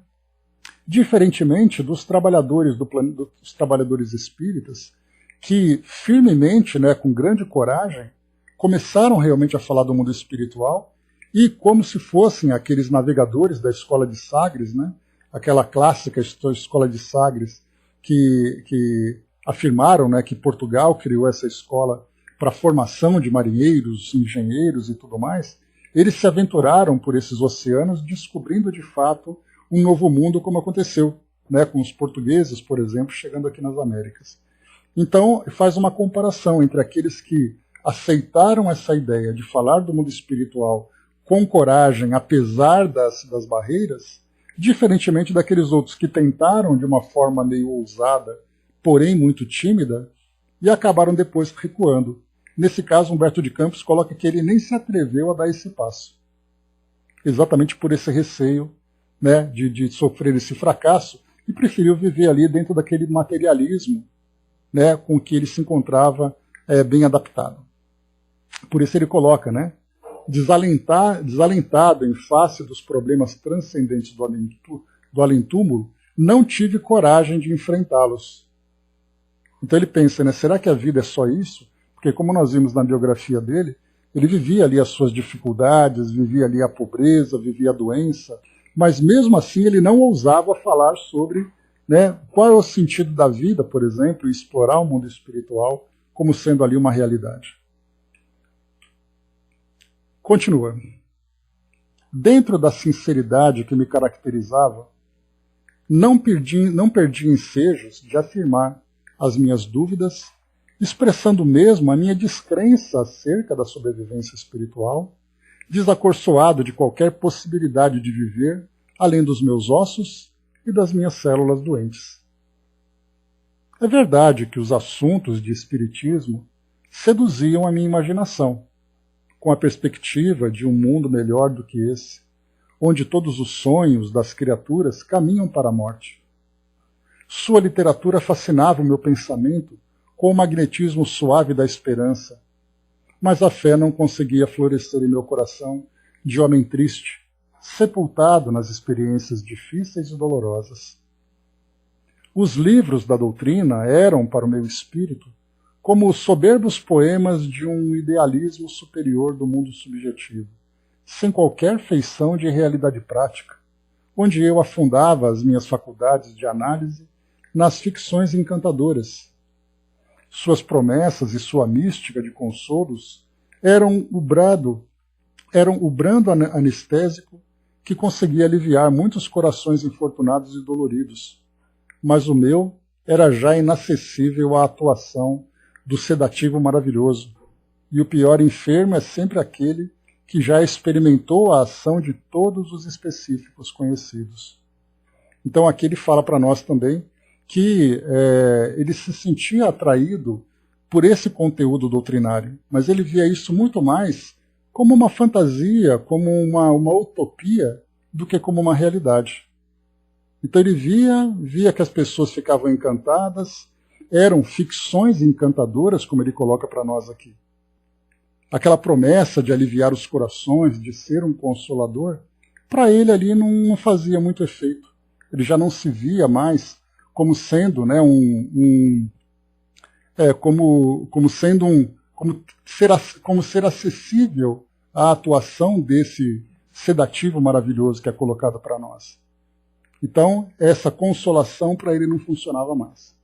Diferentemente dos trabalhadores dos trabalhadores espíritas, que firmemente, né, com grande coragem, começaram realmente a falar do mundo espiritual e como se fossem aqueles navegadores da escola de Sagres, né, aquela clássica escola de Sagres que afirmaram, né, que Portugal criou essa escola para a formação de marinheiros, engenheiros e tudo mais. Eles se aventuraram por esses oceanos descobrindo de fato um novo mundo, como aconteceu, né, com os portugueses, por exemplo, chegando aqui nas Américas. Então, faz uma comparação entre aqueles que aceitaram essa ideia de falar do mundo espiritual com coragem, apesar das barreiras, diferentemente daqueles outros que tentaram de uma forma meio ousada, porém muito tímida, e acabaram depois recuando. Nesse caso, Humberto de Campos coloca que ele nem se atreveu a dar esse passo, exatamente por esse receio, né, de sofrer esse fracasso, e preferiu viver ali dentro daquele materialismo, né, com que ele se encontrava bem adaptado. Por isso ele coloca, né, desalentado em face dos problemas transcendentes do além-túmulo, não tive coragem de enfrentá-los. Então ele pensa, né, será que a vida é só isso? Porque como nós vimos na biografia dele, ele vivia ali as suas dificuldades, vivia ali a pobreza, vivia a doença, mas mesmo assim ele não ousava falar sobre, né, qual é o sentido da vida, por exemplo, e explorar o mundo espiritual como sendo ali uma realidade. Continua. Dentro da sinceridade que me caracterizava, não perdi ensejos de afirmar as minhas dúvidas, expressando mesmo a minha descrença acerca da sobrevivência espiritual, desacorçoado de qualquer possibilidade de viver além dos meus ossos e das minhas células doentes. É verdade que os assuntos de espiritismo seduziam a minha imaginação, com a perspectiva de um mundo melhor do que esse, onde todos os sonhos das criaturas caminham para a morte. Sua literatura fascinava o meu pensamento com o magnetismo suave da esperança, mas a fé não conseguia florescer em meu coração de homem triste, sepultado nas experiências difíceis e dolorosas. Os livros da doutrina eram, para o meu espírito, como os soberbos poemas de um idealismo superior do mundo subjetivo, sem qualquer feição de realidade prática, onde eu afundava as minhas faculdades de análise nas ficções encantadoras. Suas promessas e sua mística de consolos eram o brando anestésico que conseguia aliviar muitos corações infortunados e doloridos, mas o meu era já inacessível à atuação do sedativo maravilhoso, e o pior enfermo é sempre aquele que já experimentou a ação de todos os específicos conhecidos. Então aqui ele fala para nós também que ele se sentia atraído por esse conteúdo doutrinário, mas ele via isso muito mais como uma fantasia, como uma utopia, do que como uma realidade. Então ele via que as pessoas ficavam encantadas, eram ficções encantadoras, como ele coloca para nós aqui. Aquela promessa de aliviar os corações, de ser um consolador, para ele ali não fazia muito efeito. Ele já não se via mais como sendo, né, como ser acessível à atuação desse sedativo maravilhoso que é colocado para nós. Então, essa consolação para ele não funcionava mais.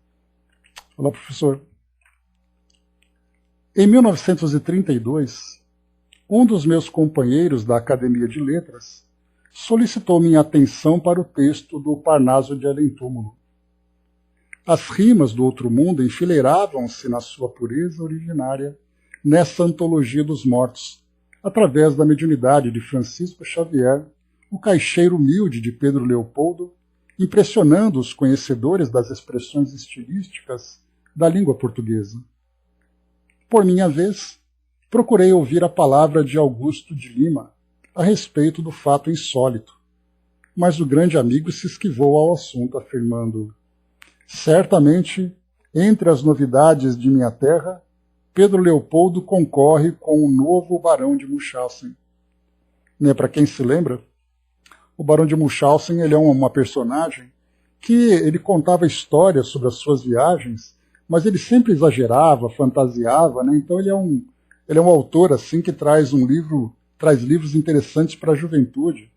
Olá, professor. Em 1932, um dos meus companheiros da Academia de Letras solicitou minha atenção para o texto do Parnaso de Além-Túmulo. As rimas do outro mundo enfileiravam-se na sua pureza originária nessa antologia dos mortos, através da mediunidade de Francisco Xavier, o caixeiro humilde de Pedro Leopoldo, impressionando os conhecedores das expressões estilísticas da língua portuguesa. Por minha vez, procurei ouvir a palavra de Augusto de Lima a respeito do fato insólito, mas o grande amigo se esquivou ao assunto, afirmando: certamente, entre as novidades de minha terra, Pedro Leopoldo concorre com o novo Barão de Munchausen. Né, para quem se lembra, o Barão de Munchausen ele é uma personagem que ele contava histórias sobre as suas viagens, mas ele sempre exagerava, fantasiava, né? Então ele é um autor assim que traz livros interessantes para a juventude.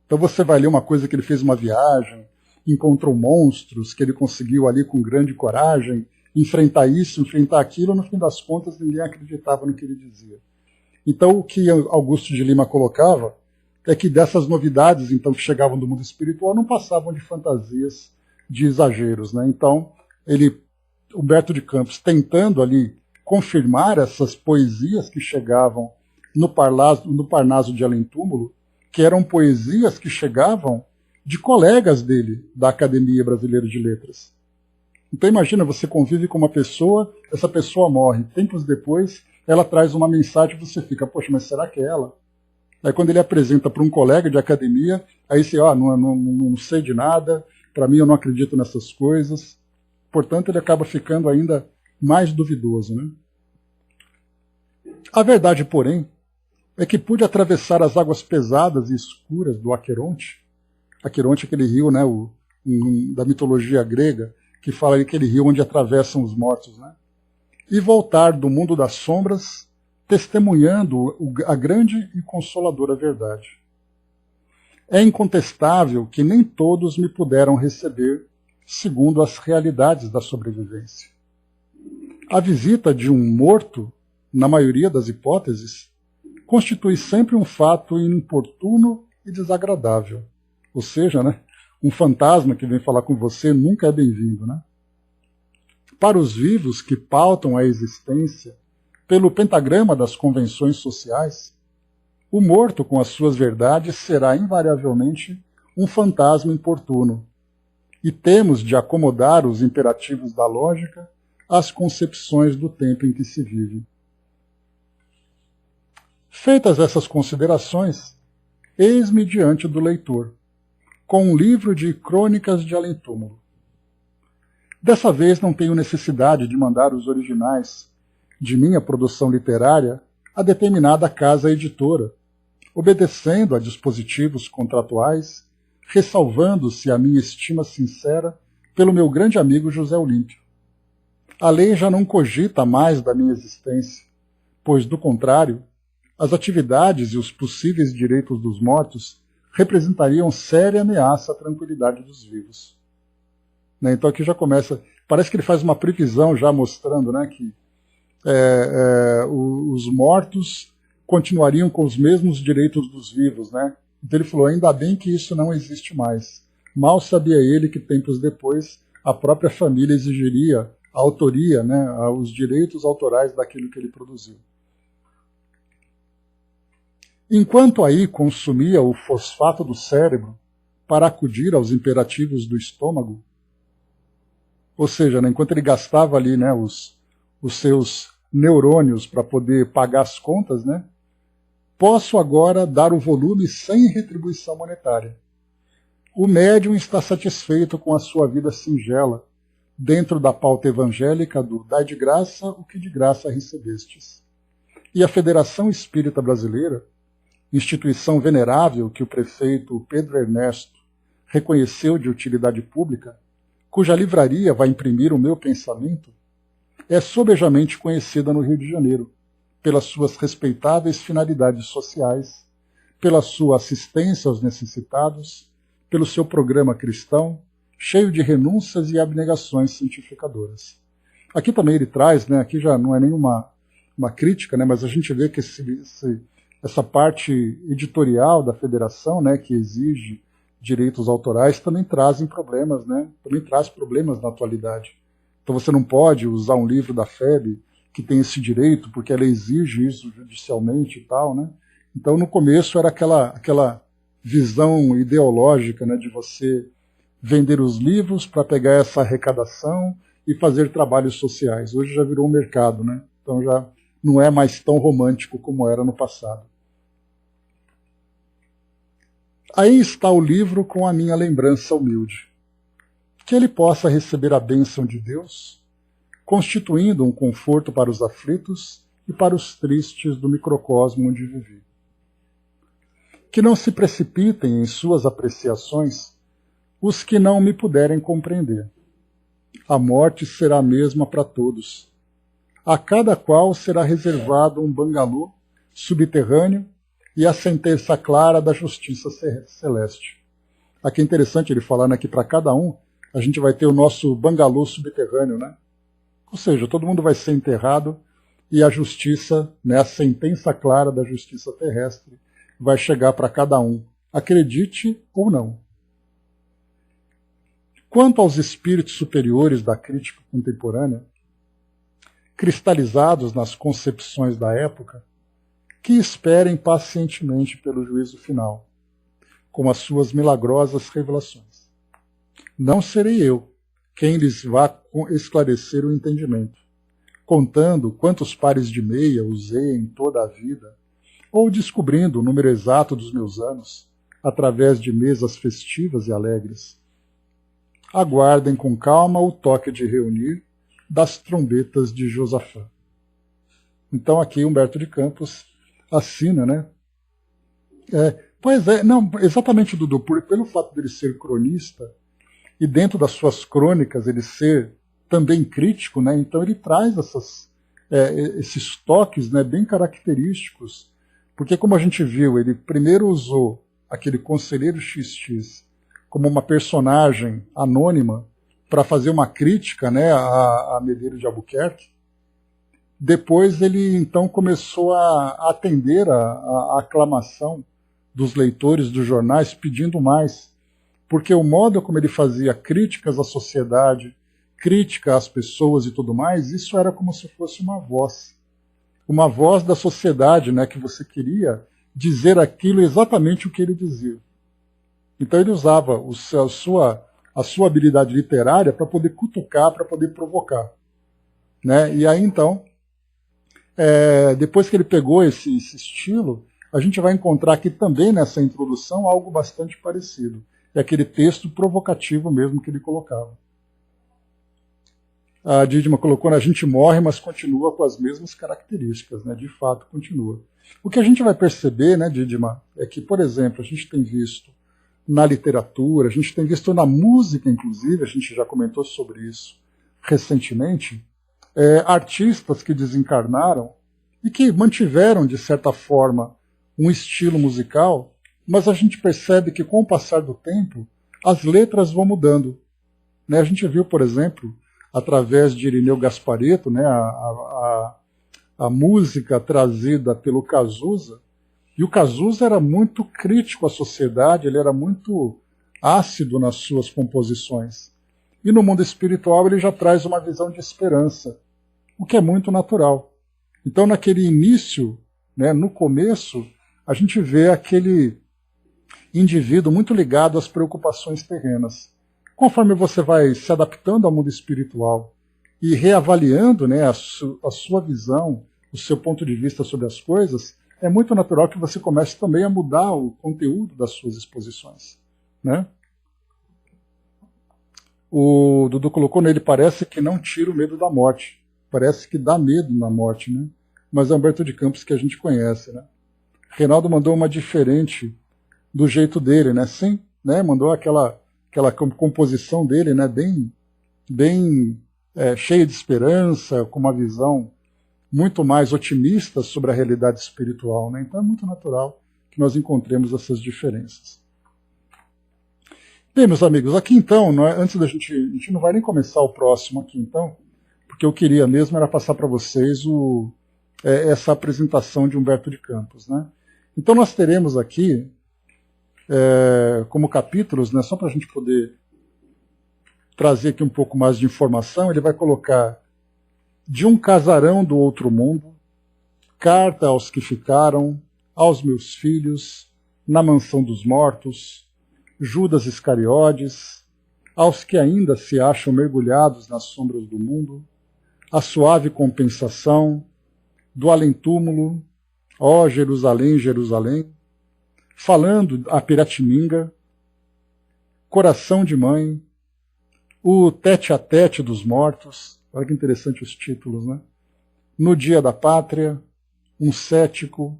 Então você vai ler uma coisa que ele fez uma viagem, encontrou monstros, que ele conseguiu ali com grande coragem enfrentar isso, enfrentar aquilo, no fim das contas ninguém acreditava no que ele dizia. Então o que Augusto de Lima colocava é que dessas novidades então que chegavam do mundo espiritual não passavam de fantasias, de exageros, né? Então Humberto de Campos, tentando ali confirmar essas poesias que chegavam no Parnaso de Além-Túmulo, que eram poesias que chegavam de colegas dele, da Academia Brasileira de Letras. Então imagina, você convive com uma pessoa, essa pessoa morre, tempos depois ela traz uma mensagem e você fica, poxa, mas será que é ela? Aí quando ele apresenta para um colega de academia, aí você, não sei de nada, para mim eu não acredito nessas coisas. Portanto, ele acaba ficando ainda mais duvidoso, né? A verdade, porém, é que pude atravessar as águas pesadas e escuras do Aqueronte. Aqueronte é aquele rio, né, da mitologia grega, que fala daquele rio onde atravessam os mortos, né? E voltar do mundo das sombras, testemunhando a grande e consoladora verdade. É incontestável que nem todos me puderam receber segundo as realidades da sobrevivência. A visita de um morto, na maioria das hipóteses, constitui sempre um fato importuno e desagradável. Ou seja, né, um fantasma que vem falar com você nunca é bem-vindo, né? Para os vivos que pautam a existência pelo pentagrama das convenções sociais, o morto com as suas verdades será invariavelmente um fantasma importuno, e temos de acomodar os imperativos da lógica às concepções do tempo em que se vive. Feitas essas considerações, eis-me diante do leitor, com um livro de crônicas de além-túmulo. Dessa vez não tenho necessidade de mandar os originais de minha produção literária a determinada casa editora, obedecendo a dispositivos contratuais, ressalvando-se a minha estima sincera pelo meu grande amigo José Olímpio. A lei já não cogita mais da minha existência, pois, do contrário, as atividades e os possíveis direitos dos mortos representariam séria ameaça à tranquilidade dos vivos. Então aqui já começa, parece que ele faz uma previsão já mostrando, né, que os mortos continuariam com os mesmos direitos dos vivos, né? Então ele falou, ainda bem que isso não existe mais. Mal sabia ele que tempos depois a própria família exigiria a autoria, né, os direitos autorais daquilo que ele produziu. Enquanto aí consumia o fosfato do cérebro para acudir aos imperativos do estômago, ou seja, né, enquanto ele gastava ali, né, os seus neurônios para poder pagar as contas, né, posso agora dar o volume sem retribuição monetária. O médium está satisfeito com a sua vida singela, dentro da pauta evangélica do dai de graça o que de graça recebestes. E a Federação Espírita Brasileira, instituição venerável que o prefeito Pedro Ernesto reconheceu de utilidade pública, cuja livraria vai imprimir o meu pensamento, é sobejamente conhecida no Rio de Janeiro, pelas suas respeitáveis finalidades sociais, pela sua assistência aos necessitados, pelo seu programa cristão, cheio de renúncias e abnegações santificadoras. Aqui também ele traz, né, aqui já não é nenhuma crítica, né, mas a gente vê que essa parte editorial da federação, né, que exige direitos autorais, também trazem problemas, né, também traz problemas na atualidade. Então você não pode usar um livro da FEB que tem esse direito, porque ela exige isso judicialmente e tal, né? Então no começo era aquela visão ideológica, né, de você vender os livros para pegar essa arrecadação e fazer trabalhos sociais. Hoje já virou um mercado, né? Então já não é mais tão romântico como era no passado. Aí está o livro com a minha lembrança humilde. Que ele possa receber a bênção de Deus, constituindo um conforto para os aflitos e para os tristes do microcosmo onde vivi. Que não se precipitem em suas apreciações os que não me puderem compreender. A morte será a mesma para todos. A cada qual será reservado um bangalô subterrâneo e a sentença clara da justiça celeste. Aqui é interessante ele falar, né, que para cada um a gente vai ter o nosso bangalô subterrâneo, né? Ou seja, todo mundo vai ser enterrado e a justiça, né, a sentença clara da justiça terrestre vai chegar para cada um, acredite ou não. Quanto aos espíritos superiores da crítica contemporânea, cristalizados nas concepções da época, que esperem pacientemente pelo juízo final, com as suas milagrosas revelações. Não serei eu quem lhes vá esclarecer o entendimento, contando quantos pares de meia usei em toda a vida, ou descobrindo o número exato dos meus anos, através de mesas festivas e alegres. Aguardem com calma o toque de reunir das trombetas de Josafá. Então aqui Humberto de Campos assina, né? Pois é, não, exatamente, Dudu, pelo fato dele ser cronista, e dentro das suas crônicas ele ser também crítico, né? Então ele traz esses toques, né, bem característicos, porque como a gente viu, ele primeiro usou aquele conselheiro XX como uma personagem anônima para fazer uma crítica, né, a Medeiros de Albuquerque. Depois ele então começou a atender a aclamação dos leitores dos jornais pedindo mais, porque o modo como ele fazia críticas à sociedade, crítica às pessoas e tudo mais, isso era como se fosse uma voz da sociedade, né, que você queria dizer aquilo exatamente o que ele dizia. Então ele usava a sua habilidade literária para poder cutucar, para poder provocar, né? E aí então, depois que ele pegou esse estilo, a gente vai encontrar aqui também nessa introdução algo bastante parecido. É aquele texto provocativo mesmo que ele colocava. A Dídima colocou, a gente morre, mas continua com as mesmas características, né? De fato, continua. O que a gente vai perceber, né, Dídima, é que, por exemplo, a gente tem visto na literatura, a gente tem visto na música, inclusive, a gente já comentou sobre isso recentemente, artistas que desencarnaram e que mantiveram, de certa forma, um estilo musical, mas a gente percebe que, com o passar do tempo, as letras vão mudando. Né? A gente viu, por exemplo, através de Irineu Gasparetto, né, a música trazida pelo Cazuza, e o Cazuza era muito crítico à sociedade, ele era muito ácido nas suas composições. E no mundo espiritual ele já traz uma visão de esperança, o que é muito natural. Então, naquele início, né, no começo, a gente vê aquele indivíduo muito ligado às preocupações terrenas. Conforme você vai se adaptando ao mundo espiritual e reavaliando, né, a sua visão, o seu ponto de vista sobre as coisas, é muito natural que você comece também a mudar o conteúdo das suas exposições. Né? O Dudu colocou nele, parece que não tira o medo da morte. Parece que dá medo na morte, né? Mas é Humberto de Campos que a gente conhece. Né? Reinaldo mandou uma diferente do jeito dele, né? Sim, né? Mandou aquela composição dele, né? bem cheia de esperança, com uma visão muito mais otimista sobre a realidade espiritual. Né? Então é muito natural que nós encontremos essas diferenças. Bem, meus amigos, aqui então, antes da gente não vai nem começar o próximo aqui então, porque eu queria mesmo era passar para vocês essa apresentação de Humberto de Campos. Né? Então nós teremos aqui, como capítulos, né, só para a gente poder trazer aqui um pouco mais de informação, ele vai colocar de um casarão do outro mundo, carta aos que ficaram, aos meus filhos, na mansão dos mortos, Judas Iscariotes, aos que ainda se acham mergulhados nas sombras do mundo, a suave compensação, do além-túmulo, ó Jerusalém, Jerusalém, falando a Piratininga, coração de mãe, o tete-a-tete dos mortos, olha que interessante os títulos, né? No dia da pátria, um cético,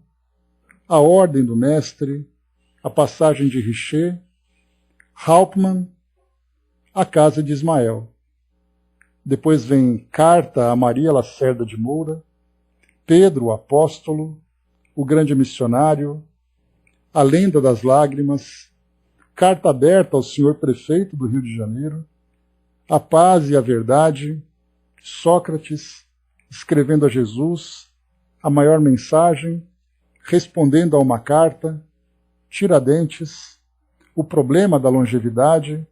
a ordem do mestre, a passagem de Richer, Hauptmann, a casa de Ismael. Depois vem carta a Maria Lacerda de Moura, Pedro o apóstolo, o grande missionário, a lenda das lágrimas, carta aberta ao senhor prefeito do Rio de Janeiro, a paz e a verdade, Sócrates, escrevendo a Jesus, a maior mensagem, respondendo a uma carta, Tiradentes, o problema da longevidade,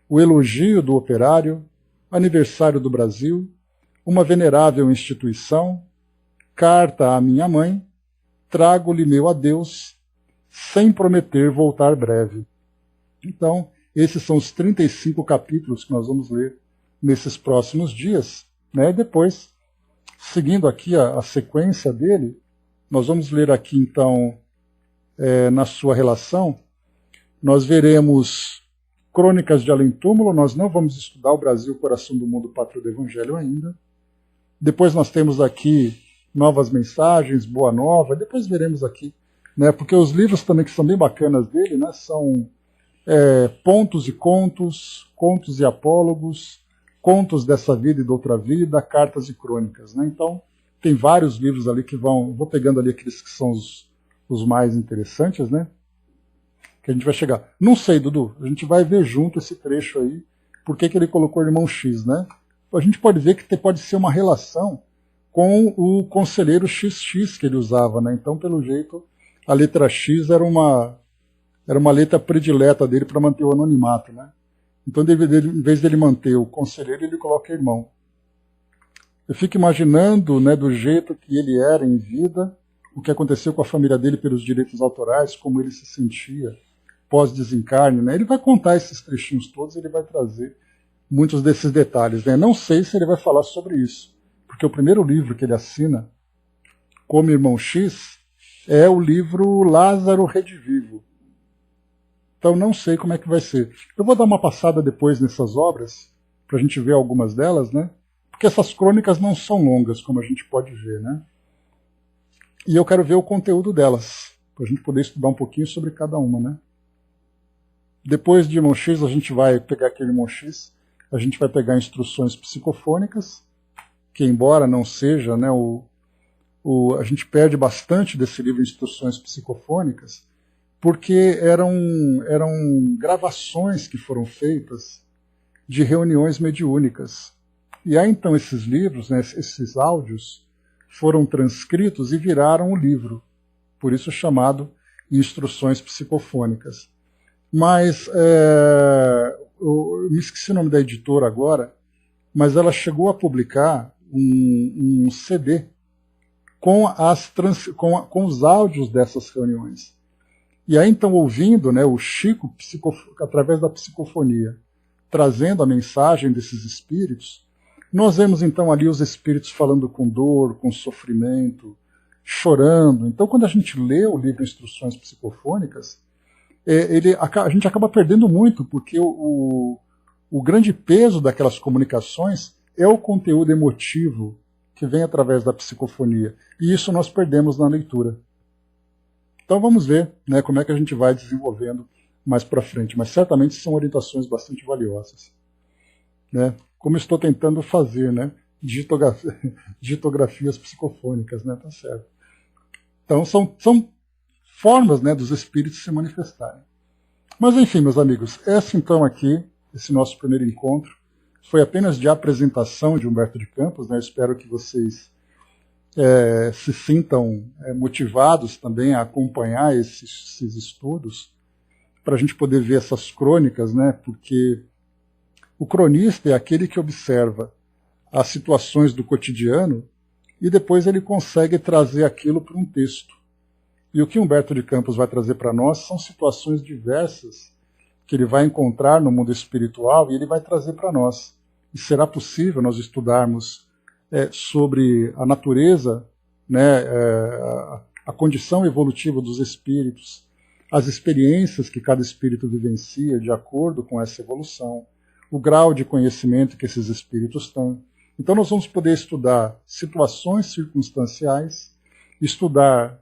o elogio do operário, aniversário do Brasil, uma venerável instituição, carta à minha mãe, trago-lhe meu adeus, sem prometer voltar breve. Então, esses são os 35 capítulos que nós vamos ler nesses próximos dias, né? Depois, seguindo aqui a sequência dele, nós vamos ler aqui então, na sua relação, nós veremos Crônicas de Além-Túmulo, nós não vamos estudar o Brasil, Coração do Mundo, Pátria do Evangelho ainda. Depois nós temos aqui Novas Mensagens, Boa Nova, depois veremos aqui, né, porque os livros também que são bem bacanas dele, né, são Pontos e Contos, Contos e Apólogos, Contos dessa Vida e da Outra Vida, Cartas e Crônicas. Né? Então, tem vários livros ali que vou pegando ali aqueles que são os mais interessantes, né? Que a gente vai chegar. Não sei, Dudu, a gente vai ver junto esse trecho aí, por que ele colocou o irmão X, né? A gente pode ver que pode ser uma relação com o conselheiro XX que ele usava, né? Então, pelo jeito, a letra X era uma letra predileta dele para manter o anonimato, né? Então, em vez dele manter o conselheiro, ele coloca irmão. Eu fico imaginando, né, do jeito que ele era em vida, o que aconteceu com a família dele pelos direitos autorais, como ele se sentia pós-desencarne, né? Ele vai contar esses trechinhos todos, ele vai trazer muitos desses detalhes, né? Não sei se ele vai falar sobre isso, porque o primeiro livro que ele assina, como Irmão X, é o livro Lázaro Redivivo. Então não sei como é que vai ser. Eu vou dar uma passada depois nessas obras, para a gente ver algumas delas, né? Porque essas crônicas não são longas, como a gente pode ver, né? E eu quero ver o conteúdo delas, para a gente poder estudar um pouquinho sobre cada uma, né? Depois de Irmão X, a gente vai pegar aquele Irmão X, a gente vai pegar instruções psicofônicas, que embora não seja, né, a gente perde bastante desse livro Instruções Psicofônicas, porque eram gravações que foram feitas de reuniões mediúnicas. E aí então esses livros, né, esses áudios, foram transcritos e viraram um livro, por isso chamado Instruções Psicofônicas. Mas, eu me esqueci o nome da editora agora, mas ela chegou a publicar um CD com os áudios dessas reuniões. E aí, então, ouvindo, né, o Chico, através da psicofonia, trazendo a mensagem desses espíritos, nós vemos, então, ali os espíritos falando com dor, com sofrimento, chorando. Então, quando a gente lê o livro Instruções Psicofônicas, a gente acaba perdendo muito, porque o grande peso daquelas comunicações é o conteúdo emotivo que vem através da psicofonia. E isso nós perdemos na leitura. Então vamos ver, né, como é que a gente vai desenvolvendo mais para frente. Mas certamente são orientações bastante valiosas. Né? Como estou tentando fazer, né? Digitografias psicofônicas, né? Tá certo. Então são formas, né, dos espíritos se manifestarem. Mas enfim, meus amigos, esse nosso primeiro encontro, foi apenas de apresentação de Humberto de Campos, né? Eu espero que vocês se sintam motivados também a acompanhar esses estudos, para a gente poder ver essas crônicas, né? Porque o cronista é aquele que observa as situações do cotidiano e depois ele consegue trazer aquilo para um texto. E o que Humberto de Campos vai trazer para nós são situações diversas que ele vai encontrar no mundo espiritual e ele vai trazer para nós. E será possível nós estudarmos sobre a natureza, né, a condição evolutiva dos espíritos, as experiências que cada espírito vivencia de acordo com essa evolução, o grau de conhecimento que esses espíritos têm. Então nós vamos poder estudar situações circunstanciais, estudar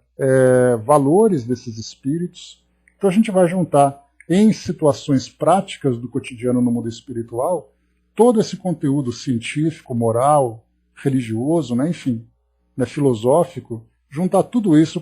valores desses espíritos. Então a gente vai juntar em situações práticas do cotidiano no mundo espiritual todo esse conteúdo científico, moral, religioso, né, enfim, né, filosófico, juntar tudo isso